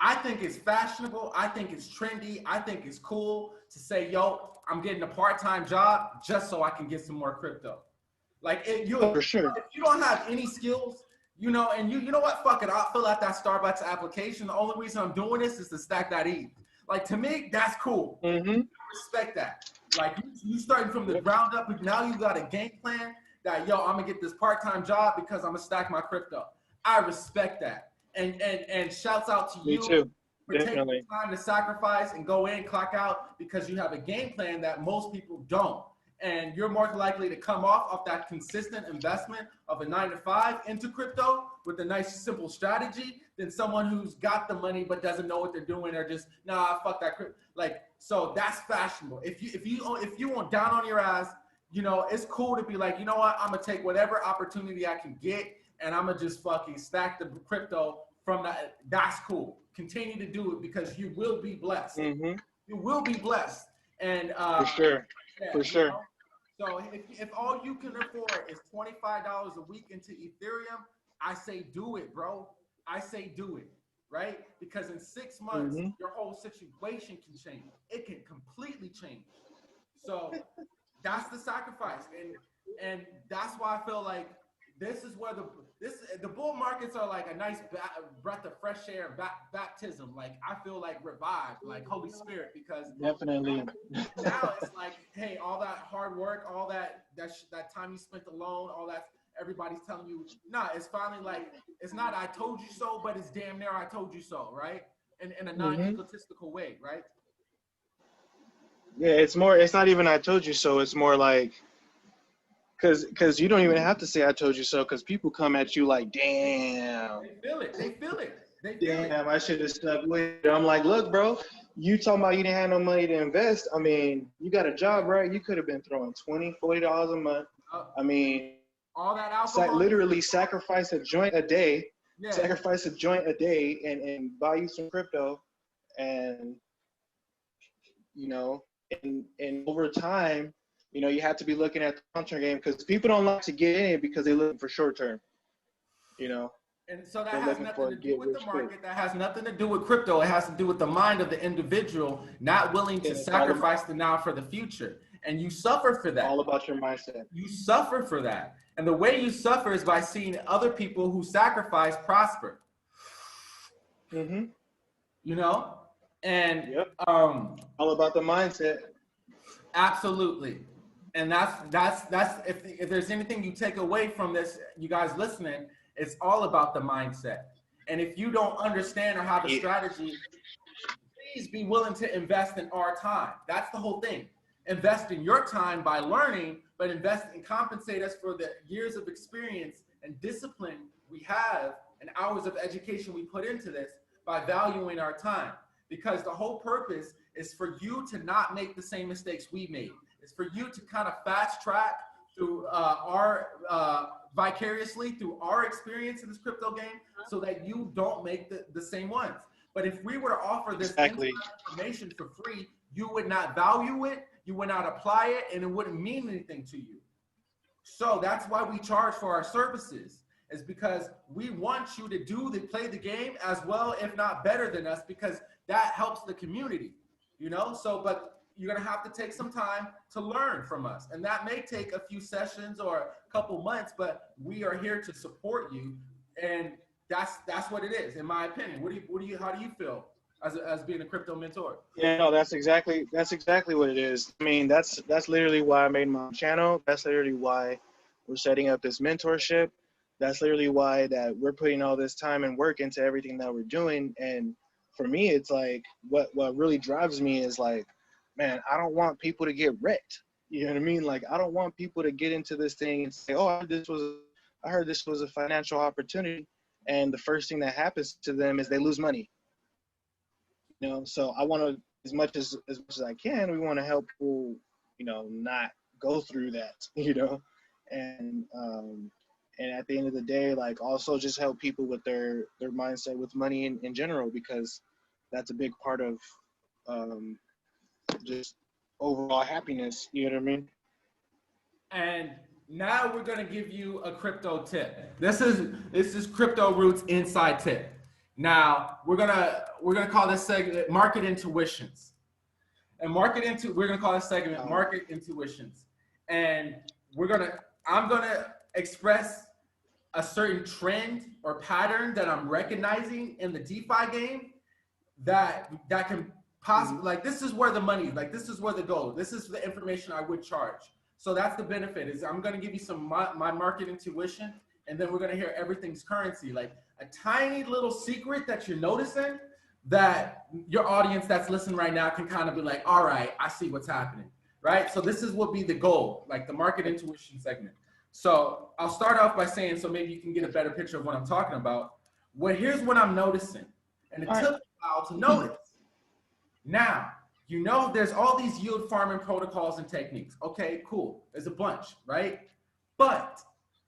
I think it's fashionable. I think it's trendy. I think it's cool to say, yo, I'm getting a part-time job just so I can get some more crypto. Like, for sure. If you don't have any skills, you know, and you know what, fuck it, I'll fill out that Starbucks application. The only reason I'm doing this is to stack that ETH. Like, to me, that's cool. I respect that. Like, you starting from the ground up, but now you got a game plan that, yo, I'm gonna get this part-time job because I'm gonna stack my crypto. I respect that. And shouts out to you for taking the time to sacrifice and go in, clock out, because you have a game plan that most people don't. And you're more likely to come off that consistent investment of a 9-to-5 into crypto with a nice, simple strategy than someone who's got the money but doesn't know what they're doing, or just, nah, fuck that crypto. Like, so that's fashionable. If you want down on your ass, you know, it's cool to be like, you know what, I'm gonna take whatever opportunity I can get, and I'm gonna just fucking stack the crypto from that. That's cool. Continue to do it because you will be blessed. You will be blessed. And for sure. For sure. Know? So if all you can afford is $25 a week into Ethereum, I say do it, bro. I say do it, right? Because in 6 months, your whole situation can change. It can completely change. So that's the sacrifice, and that's why I feel like this is where the bull markets are like a nice breath of fresh air, baptism. Like I feel like revived, like Holy Spirit, because Definitely. now it's like, hey, all that hard work, all that time you spent alone, all that everybody's telling you, nah, it's finally like, it's not I told you so, but it's damn near I told you so, right? In a non-egotistical way, right? Yeah, it's not even I told you so. It's more like, because you don't even have to say I told you so, because people come at you like, damn. They feel it. Damn, I should have stuck with it. I'm like, look, bro, you talking about you didn't have no money to invest. I mean, you got a job, right? You could have been throwing $20, $40 a month. I mean, all that alcohol. Literally sacrifice a joint a day. Yeah. Sacrifice a joint a day and buy you some crypto. And, you know, and over time, you know, you have to be looking at the long-term game, because people don't like to get in it because they're looking for short-term, you know. And so that has nothing to do with the market. That has nothing to do with crypto. It has to do with the mind of the individual not willing to sacrifice the now for the future. And you suffer for that. All about your mindset. You suffer for that. And the way you suffer is by seeing other people who sacrifice prosper. Mm-hmm. You know? And all about the mindset. Absolutely. And that's if there's anything you take away from this, you guys listening, it's all about the mindset. And if you don't understand or have a strategy, please be willing to invest in our time. That's the whole thing. Invest in your time by learning, but invest and compensate us for the years of experience and discipline we have and hours of education we put into this by valuing our time. Because the whole purpose is for you to not make the same mistakes we made. It's for you to kind of fast track through vicariously through our experience in this crypto game, so that you don't make the same ones. But if we were to offer this information for free, you would not value it, you would not apply it, and it wouldn't mean anything to you. So that's why we charge for our services, is because we want you to play the game as well, if not better than us, because that helps the community, you know? So, but you're gonna have to take some time to learn from us. And that may take a few sessions or a couple months, but we are here to support you. And that's what it is, in my opinion. How do you feel as being a crypto mentor? Yeah, no, that's exactly what it is. I mean, that's literally why I made my channel. That's literally why we're setting up this mentorship. That's literally why that we're putting all this time and work into everything that we're doing. And for me, it's like, what really drives me is like, man, I don't want people to get wrecked. You know what I mean? Like, I don't want people to get into this thing and say, oh, I heard this was a financial opportunity. And the first thing that happens to them is they lose money. You know, so I want to, as much as I can, we want to help people, you know, not go through that, you know, and at the end of the day, like, also just help people with their mindset with money in general, because that's a big part of just overall happiness. You know what I mean? And now we're gonna give you a crypto tip. This is Crypto Roots Inside Tip. Now we're gonna call this segment Market Intuitions. And we're gonna call this segment Market Intuitions. And I'm gonna express a certain trend or pattern that I'm recognizing in the DeFi game that can possibly, like, this is where the money, like, this is where the goal, this is the information I would charge. So that's the benefit, is I'm going to give you some my market intuition, and then we're going to hear everything's currency, like a tiny little secret that you're noticing that your audience that's listening right now can kind of be like, all right, I see what's happening, right? So this will be the goal, like the market intuition segment. So I'll start off by saying, so maybe you can get a better picture of what I'm talking about. Well, here's what I'm noticing, and it took a while to notice. Now, you know, there's all these yield farming protocols and techniques. Okay, cool. There's a bunch, right? But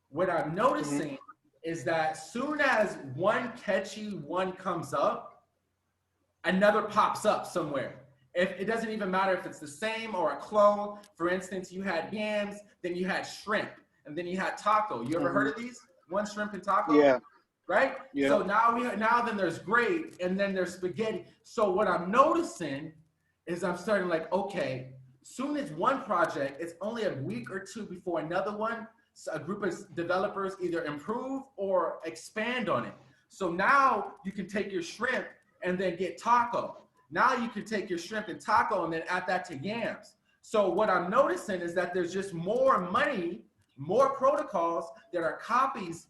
what I'm noticing is that soon as one catchy one comes up, another pops up somewhere. If it doesn't even matter if it's the same or a clone. For instance, you had yams, then you had shrimp, and then you had taco. You ever heard of these? One shrimp and taco? Yeah. Right? Yeah. So now then there's great, and then there's spaghetti. So what I'm noticing is I'm starting like, okay, soon as one project, it's only a week or two before another one, so a group of developers either improve or expand on it. So now you can take your shrimp and then get taco. Now you can take your shrimp and taco and then add that to yams. So what I'm noticing is that there's just more money, more protocols that are copies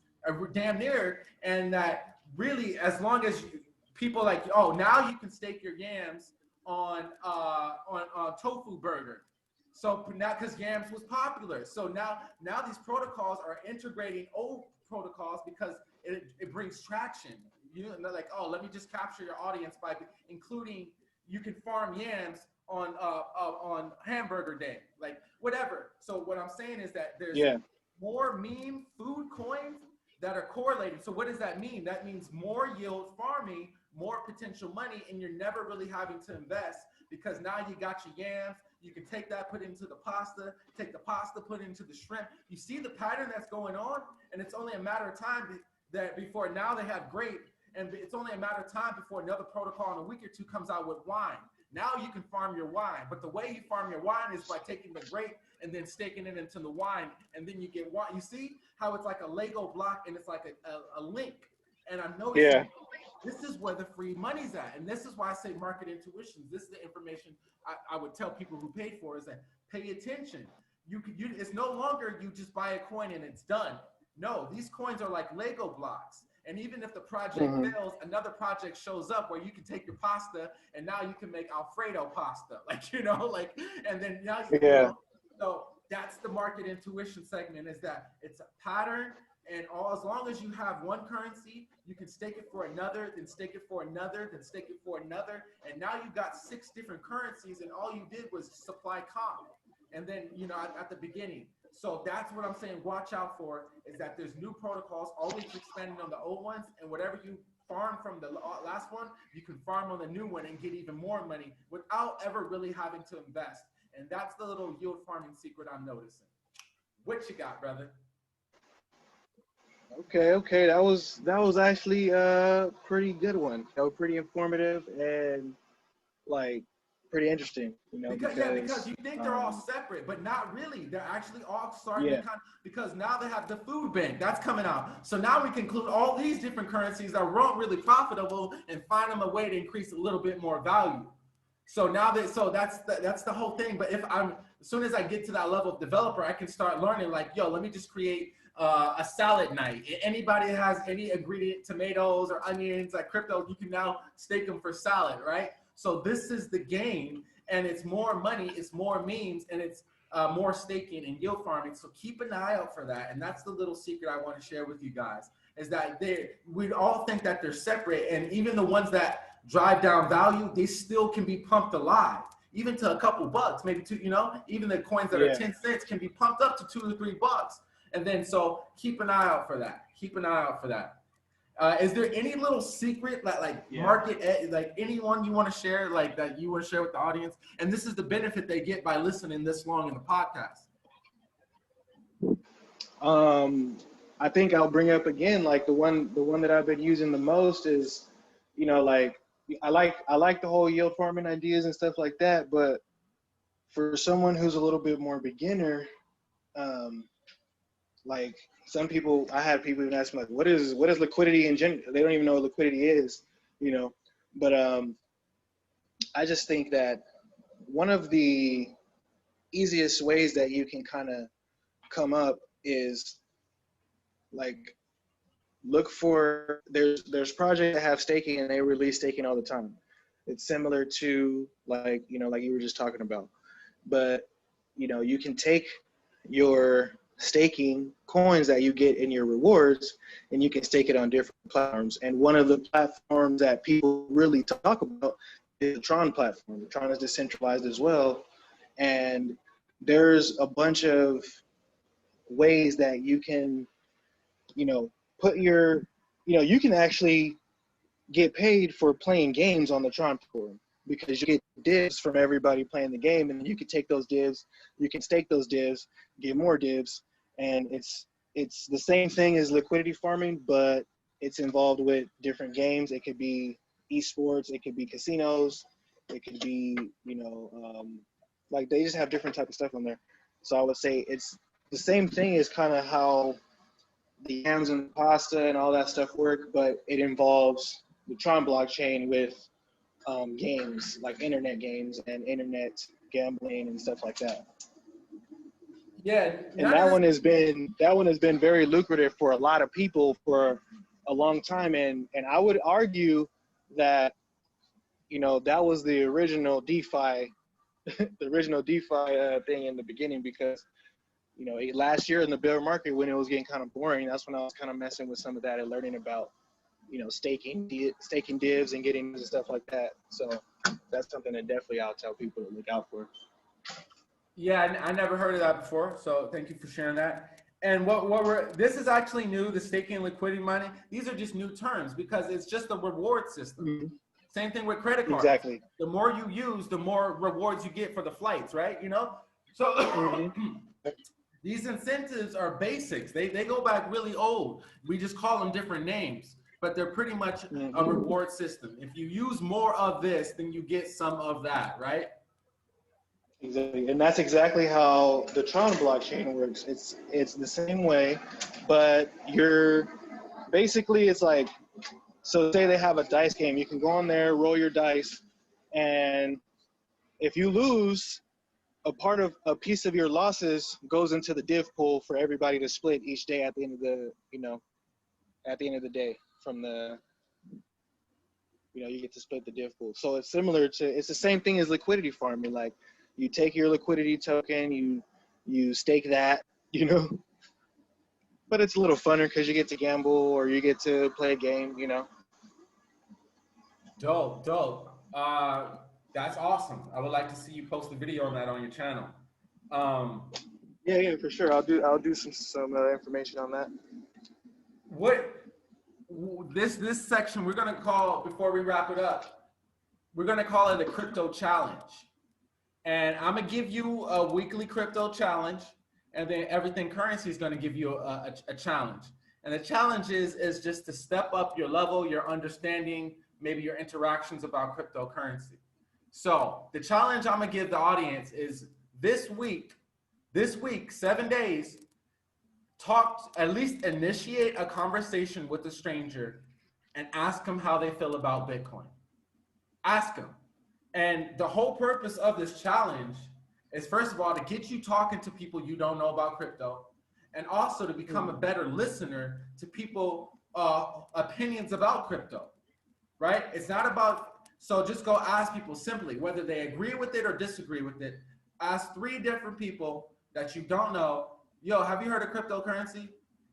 damn near, and that really, as long as people like, oh, now you can stake your yams on tofu burger. So now, because yams was popular, so now these protocols are integrating old protocols because it brings traction. You know, like, oh, let me just capture your audience by including, you can farm yams on hamburger day, like whatever. So what I'm saying is that there's more meme food coins that are correlated. So what does that mean? That means more yield farming, more potential money, and you're never really having to invest because now you got your yams. You can take that, put it into the pasta, take the pasta, put it into the shrimp. You see the pattern that's going on, and it's only a matter of time that before now they have grape, and it's only a matter of time before another protocol in a week or two comes out with wine. Now you can farm your wine, but the way you farm your wine is by taking the grape and then staking it into the wine, and then you get wine. You see how it's like a Lego block and it's like a link. And I'm noticing this is where the free money's at, and this is why I say market intuitions. This is the information I would tell people who paid for, is that pay attention. It's no longer you just buy a coin and it's done. No, these coins are like Lego blocks. And even if the project fails, another project shows up where you can take your pasta and now you can make Alfredo pasta, like, you know, like, and then now you know, so that's the market intuition segment, is that it's a pattern, and as long as you have one currency, you can stake it for another, then stake it for another, then stake it for another, and now you've got 6 different currencies, and all you did was supply comp, and then, you know, at the beginning. So that's what I'm saying, watch out for, is that there's new protocols, always expanding on the old ones, and whatever you farm from the last one, you can farm on the new one and get even more money without ever really having to invest. And that's the little yield farming secret I'm noticing. What you got, brother? Okay, that was actually a pretty good one. That was pretty informative and like pretty interesting, you know, because you think they're all separate, but not really. They're actually all starting to because now they have the food bank that's coming out. So now we can include all these different currencies that weren't really profitable and find them a way to increase a little bit more value. So now that's the whole thing. But as soon as I get to that level of developer, I can start learning, like, yo, let me just create a salad night. Anybody has any ingredient, tomatoes or onions, like crypto, you can now stake them for salad, right? So this is the game, and it's more money, it's more memes, and it's more staking and yield farming. So keep an eye out for that. And that's the little secret I want to share with you guys, is that we all think that they're separate, and even the ones that drive down value, they still can be pumped alive, even to a couple bucks, maybe two, you know, even the coins that are 10 cents can be pumped up to $2 or $3. And then, so keep an eye out for that. Keep an eye out for that. Is there any little secret market, like anyone you want to share, like that you want to share with the audience? And this is the benefit they get by listening this long in the podcast. I think I'll bring up again, like the one that I've been using the most is, you know, like I like the whole yield farming ideas and stuff like that, but for someone who's a little bit more beginner, like some people, I had people even ask me, like, what is liquidity in general? They don't even know what liquidity is, you know. But I just think that one of the easiest ways that you can kind of come up is like look for, there's projects that have staking and they release staking all the time. It's similar to like, you know, like you were just talking about. But, you know, you can take your staking coins that you get in your rewards and you can stake it on different platforms. And one of the platforms that people really talk about is the Tron platform. Tron is decentralized as well. And there's a bunch of ways that you can, you know, put your, you know, you can actually get paid for playing games on the Tron platform, because you get divs from everybody playing the game, and then you can take those divs, you can stake those divs, get more divs, and it's the same thing as liquidity farming, but it's involved with different games. It could be esports, it could be casinos, it could be, you know, Like they just have different type of stuff on there. So I would say it's the same thing as kind of how the yams and the pasta and all that stuff work, but it involves the Tron blockchain with games, like internet games and internet gambling and stuff like that. Yeah, And that one has been very lucrative for a lot of people for a long time. And I would argue that, you know, that was the original DeFi, the original DeFi thing in the beginning, because, you know, last year in the bear market when it was getting kind of boring, that's when I was kind of messing with some of that and learning about, you know, staking divs and getting into stuff like that. So that's something that definitely I'll tell people to look out for. Yeah, I never heard of that before, so thank you for sharing that. And this is actually new, the staking and liquidity mining. These are just new terms because it's just a reward system. Mm-hmm. Same thing with credit cards. Exactly. The more you use, the more rewards you get for the flights, right? You know? So mm-hmm. These incentives are basics. They go back really old. We just call them different names, but they're pretty much mm-hmm. a reward system. If you use more of this, then you get some of that, right? Exactly, and that's exactly how the Tron blockchain works. It's the same way, but you're basically, it's like, so say they have a dice game. You can go on there, roll your dice, and if you lose, a piece of your losses goes into the div pool for everybody to split each day at the end of the, you know, at the end of the day from the, you know, you get to split the div pool. So it's similar to, it's the same thing as liquidity farming. Like, you take your liquidity token, you stake that, you know, but it's a little funner because you get to gamble or you get to play a game, you know. Dope. That's awesome. I would like to see you post a video on that on your channel. Yeah, for sure. I'll do some information on that. This section we're gonna call, before we wrap it up, we're gonna call it a crypto challenge. And I'm gonna give you a weekly crypto challenge, and then Everything Currency is gonna give you a challenge. And the challenge is just to step up your level, your understanding, maybe your interactions about cryptocurrency. So the challenge I'm gonna give the audience is this week, 7 days, at least initiate a conversation with a stranger and ask them how they feel about Bitcoin. Ask them. And the whole purpose of this challenge is, first of all, to get you talking to people you don't know about crypto, and also to become a better listener to people opinions about crypto, right? It's not about, so just go ask people simply whether they agree with it or disagree with it. Ask 3 different people that you don't know, yo, have you heard of cryptocurrency?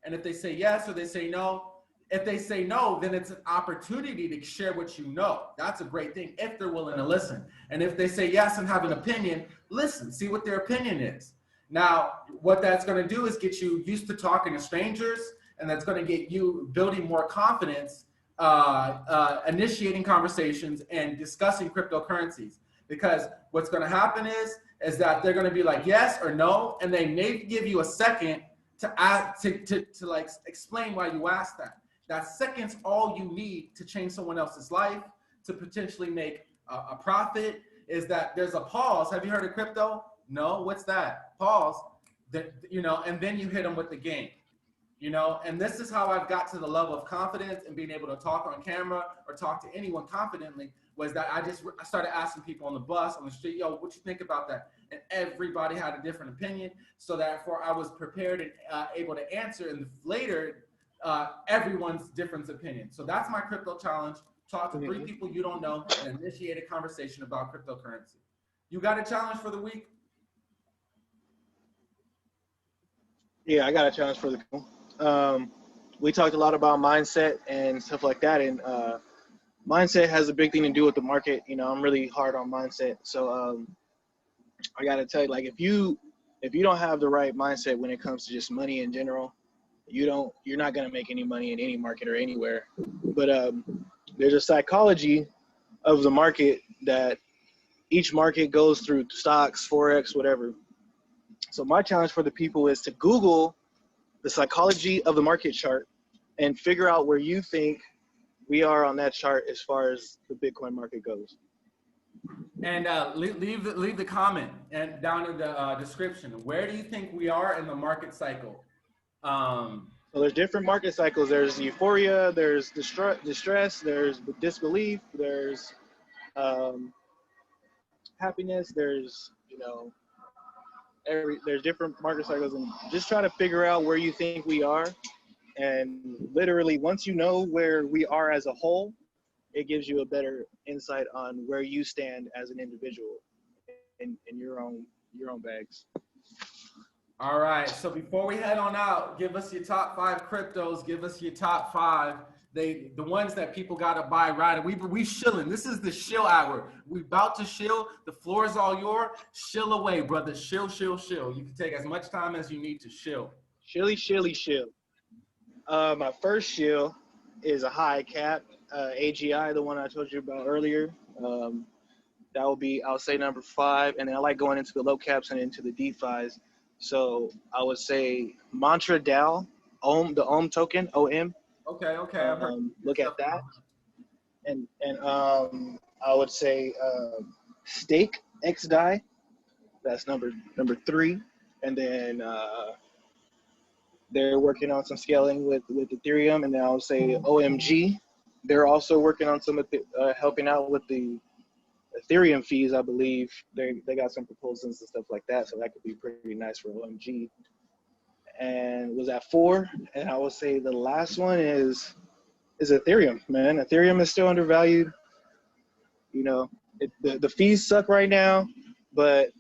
And if they say yes or they say no, if they say no, then it's an opportunity to share what you know. That's a great thing if they're willing to listen. And if they say yes and have an opinion, listen, see what their opinion is. Now, what that's going to do is get you used to talking to strangers, and that's going to get you building more confidence, initiating conversations and discussing cryptocurrencies. Because what's going to happen is that they're going to be like yes or no, and they may give you a second to ask, to like explain why you asked that. That second's all you need to change someone else's life, to potentially make a profit. Is that there's a pause. Have you heard of crypto? No, what's that? Pause. You know, and then you hit them with the game. You know, and this is how I've got to the level of confidence and being able to talk on camera or talk to anyone confidently, was that I started asking people on the bus, on the street, yo, what you think about that? And everybody had a different opinion. So therefore I was prepared and able to answer, and later everyone's different opinion. So that's my crypto challenge. Talk to 3 people you don't know and initiate a conversation about cryptocurrency. You got a challenge for the week? Yeah, I got a challenge for the week. We talked a lot about mindset and stuff like that, and mindset has a big thing to do with the market. You know, I'm really hard on mindset. So I got to tell you, like, if you don't have the right mindset when it comes to just money in general, you're not going to make any money in any market or anywhere. But there's a psychology of the market that each market goes through, stocks, Forex, whatever. So my challenge for the people is to Google the psychology of the market chart and figure out where you think we are on that chart as far as the Bitcoin market goes. And leave the comment and down in the description. Where do you think we are in the market cycle? So there's different market cycles. There's euphoria, there's distress, there's disbelief, there's happiness, there's, you know, there's different market cycles, and just try to figure out where you think we are. And literally, once you know where we are as a whole, it gives you a better insight on where you stand as an individual in your own bags. All right. So before we head on out, give us your top 5 cryptos. Give us your top 5. The ones that people gotta buy right. We shilling. This is the shill hour. We about to shill. The floor is all yours. Shill away, brother. Shill, shill, shill. You can take as much time as you need to shill. Shill. My first shill is a high cap, AGI, the one I told you about earlier. That will be, I'll say, number 5. And then I like going into the low caps and into the DeFis. So I would say Mantra DAO, the OM token, OM. Okay. Look at that. And I would say Stake XDAI. That's number 3. And then they're working on some scaling with Ethereum. And then I would say OMG. They're also working on some helping out with the Ethereum fees, I believe. They got some proposals and stuff like that, so that could be pretty nice for OMG. And was that 4? And I would say the last one is Ethereum, man. Ethereum is still undervalued. You know, the fees suck right now, but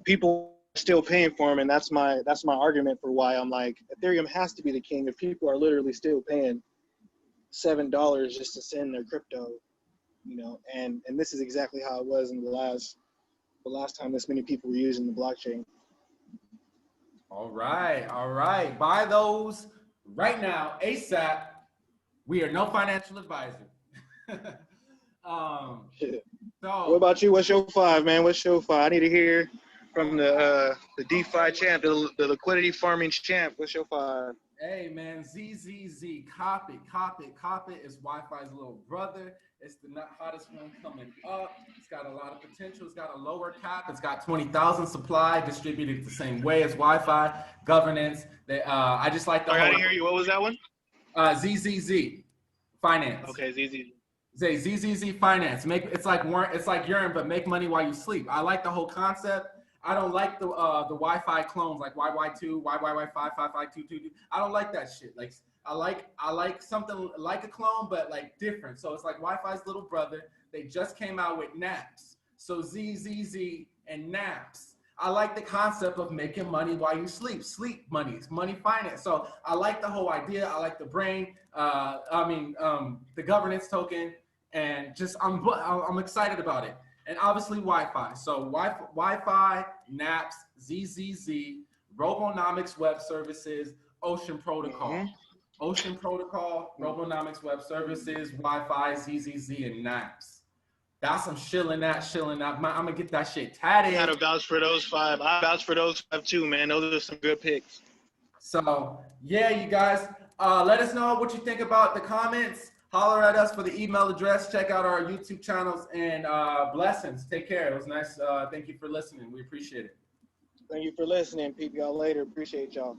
people are still paying for them, and that's my argument for why I'm like, Ethereum has to be the king if people are literally still paying $7 just to send their crypto. You know, and this is exactly how it was in the last time this many people were using the blockchain. All right. Buy those right now, ASAP. We are no financial advisor. So what about you? What's your 5, man? What's your 5? I need to hear from the DeFi champ, the liquidity farming champ. What's your 5? Hey man, ZZZ, cop it. It's Wi-Fi's little brother. It's the hottest one coming up. It's got a lot of potential. It's got a lower cap. It's got 20,000 supply distributed the same way as Wi-Fi. Governance. I just like the I didn't hear you. What was that one? ZZZ Finance. Okay, ZZZ. Say ZZZ Finance. It's like urine, but make money while you sleep. I like the whole concept. I don't like the Wi-Fi clones like YY2, YYY5, 5522. I don't like that shit. Like I like something like a clone, but like different. So it's like Wi-Fi's little brother. They just came out with naps. So ZZZ and naps. I like the concept of making money while you sleep. Sleep money. It's money finance. So I like the whole idea. I like the brain. The governance token, and just I'm excited about it. And obviously Wi-Fi. So Wi-Fi, naps, ZZZ, Robonomics Web Services, Ocean Protocol. Mm-hmm. Ocean Protocol, Robonomics Web Services, Wi-Fi, ZZZ, and naps. That's some shilling that. I'm gonna get that shit tatted. I gotta vouch for those 5. I vouch for those 5 too, man. Those are some good picks. So yeah, you guys, let us know what you think about the comments. Holler at us for the email address. Check out our YouTube channels, and blessings. Take care. It was nice. Thank you for listening. We appreciate it. Thank you for listening. Peep y'all later. Appreciate y'all.